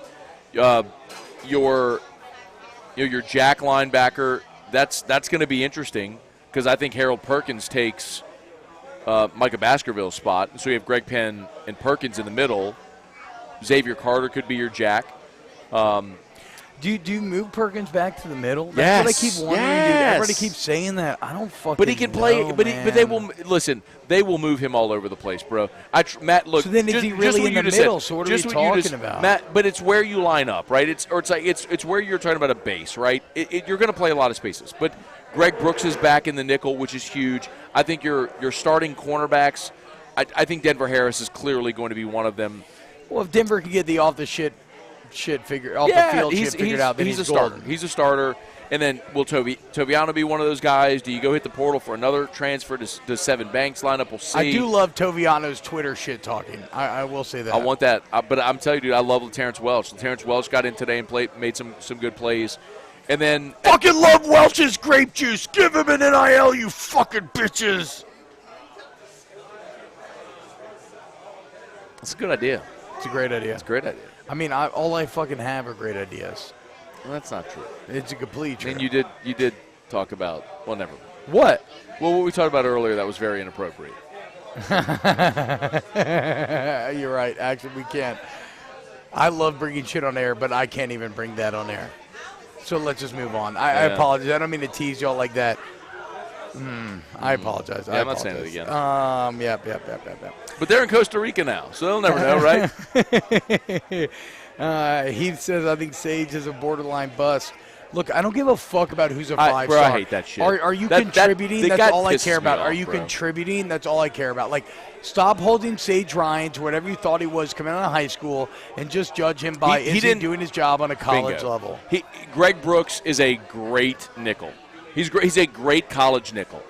Your jack linebacker, that's going to be interesting because I think Harold Perkins takes Micah Baskerville's spot. So you have Greg Penn and Perkins in the middle. Xavier Carter could be your jack. Do you move Perkins back to the middle? Yes. That's what I keep wondering, dude. Everybody keeps saying that. I don't fucking know, But he can play. man. But they will listen. They will move him all over the place, bro. Matt, look. So then is he really in the middle? So what are we talking about? Matt, but it's where you line up, right? It's where you're talking about a base, right? You're going to play a lot of spaces. But Greg Brooks is back in the nickel, which is huge. I think your starting cornerbacks. I think Denver Harris is clearly going to be one of them. Well, if Denver can get the off the field shit figured out, then he's a starter. He's a starter. And then will Toviano be one of those guys? Do you go hit the portal for another transfer? Does Seven Banks line up? We'll see. I do love Toviano's Twitter shit talking. I will say that. I want that. But I'm telling you, dude, I love Terrence Welch. Terrence Welch got in today and made some good plays. And then fucking love Welch's grape juice. Give him an NIL, you fucking bitches. That's a good idea. It's a great idea. It's a great idea. I mean, all I fucking have are great ideas. Well, that's not true. It's a complete truth. And you did talk about, well, never mind. What? Well, what we talked about earlier, that was very inappropriate. You're right. Actually, we can't. I love bringing shit on air, but I can't even bring that on air. So let's just move on. I apologize. I don't mean to tease y'all like that. I apologize. Yeah, I'm not saying it again. Yep. But they're in Costa Rica now, so they'll never know, right? He says, I think Sage is a borderline bust. Look, I don't give a fuck about who's a five-star. I hate that shit. Are you contributing? That's all I care about. Are you bro. contributing? That's all I care about. Like, stop holding Sage Ryan to whatever you thought he was coming out of high school and just judge him by is he doing his job on a college level. Greg Brooks is a great nickel. He's a great college nickel.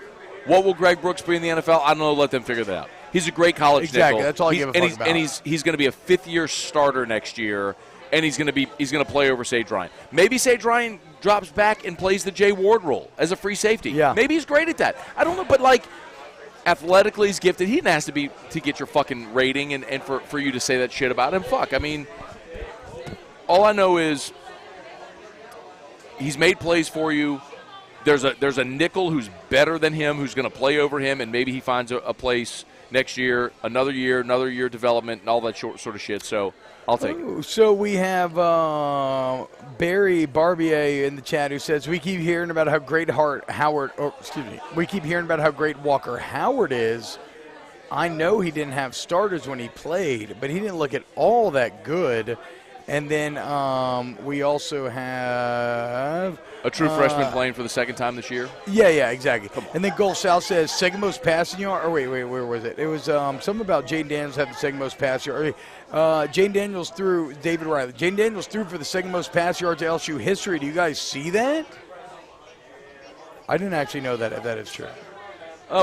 What will Greg Brooks be in the NFL? I don't know. Let them figure that out. He's a great college nickel. Exactly. That's all I give a fuck about. And he's going to be a fifth-year starter next year, and he's going to play over Sage Ryan. Maybe Sage Ryan drops back and plays the Jay Ward role as a free safety. Yeah. Maybe he's great at that. I don't know, but athletically he's gifted. He didn't ask to get your fucking rating and for you to say that shit about him. Fuck. I mean, all I know is he's made plays for you. There's a nickel who's better than him, who's going to play over him, and maybe he finds a place next year, another year development, and all that sort of shit. So I'll take it. So we have Barry Barbier in the chat who says, we keep hearing about how great we keep hearing about how great Walker Howard is. I know he didn't have starters when he played, but he didn't look at all that good. And then we also have a true freshman playing for the second time this year. Yeah, exactly. And then Gold South says second most passing yard. Or wait, where was it? It was something about Jane Daniels having the second most pass yard. Jane Daniels threw David Riley. Jane Daniels threw for the second most pass yards to LSU history. Do you guys see that? I didn't actually know that if that is true.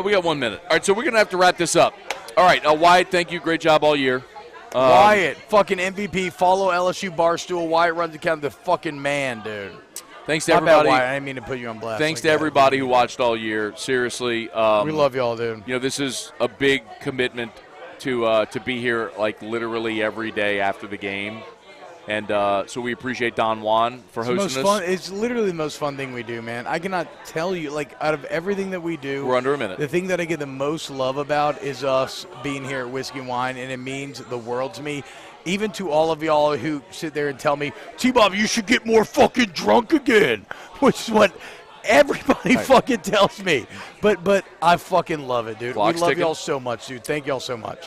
We got 1 minute. All right, so we're gonna have to wrap this up. All right, Wyatt, thank you. Great job all year. Wyatt, fucking MVP. Follow LSU Barstool. Wyatt runs the count. The fucking man, dude. Thanks to everybody. Wyatt. I didn't mean to put you on blast. Thanks to everybody who watched all year. Seriously, we love y'all, dude. This is a big commitment to be here, literally every day after the game, and so we appreciate Don Juan for hosting us. It's literally the most fun thing we do, man. I cannot tell you, out of everything that we do, we're under a minute. The thing that I get the most love about is us being here at Whiskey and Wine, and it means the world to me. even to all of y'all who sit there and tell me, T-Bob, you should get more fucking drunk again, which is what everybody fucking tells me. But I fucking love it, dude. Clock's we love ticking. y'all so much, dude. Thank y'all so much.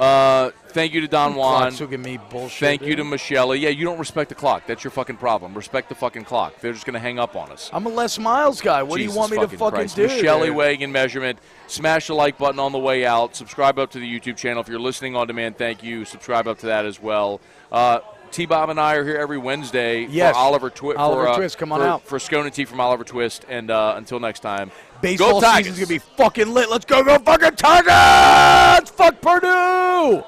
Thank you to Don Juan. Clock's looking me bullshit. Thank you dude. to Michelle. Yeah, you don't respect the clock. That's your fucking problem. Respect the fucking clock. They're just going to hang up on us. I'm a Les Miles guy. What Jesus do you want me to fucking Christ. do? Michelle dude? weighing in measurement. Smash the like button on the way out. Subscribe up to the YouTube channel. If you're listening on demand, thank you. Subscribe up to that as well. T-Bob and I are here every Wednesday Yes. for Oliver Twist. Oliver Twist, come on out. For Scone and Tea from Oliver Twist. And until next time, Baseball go Tigers. season's going to be fucking lit. Let's go fucking Tigers! Fuck Purdue!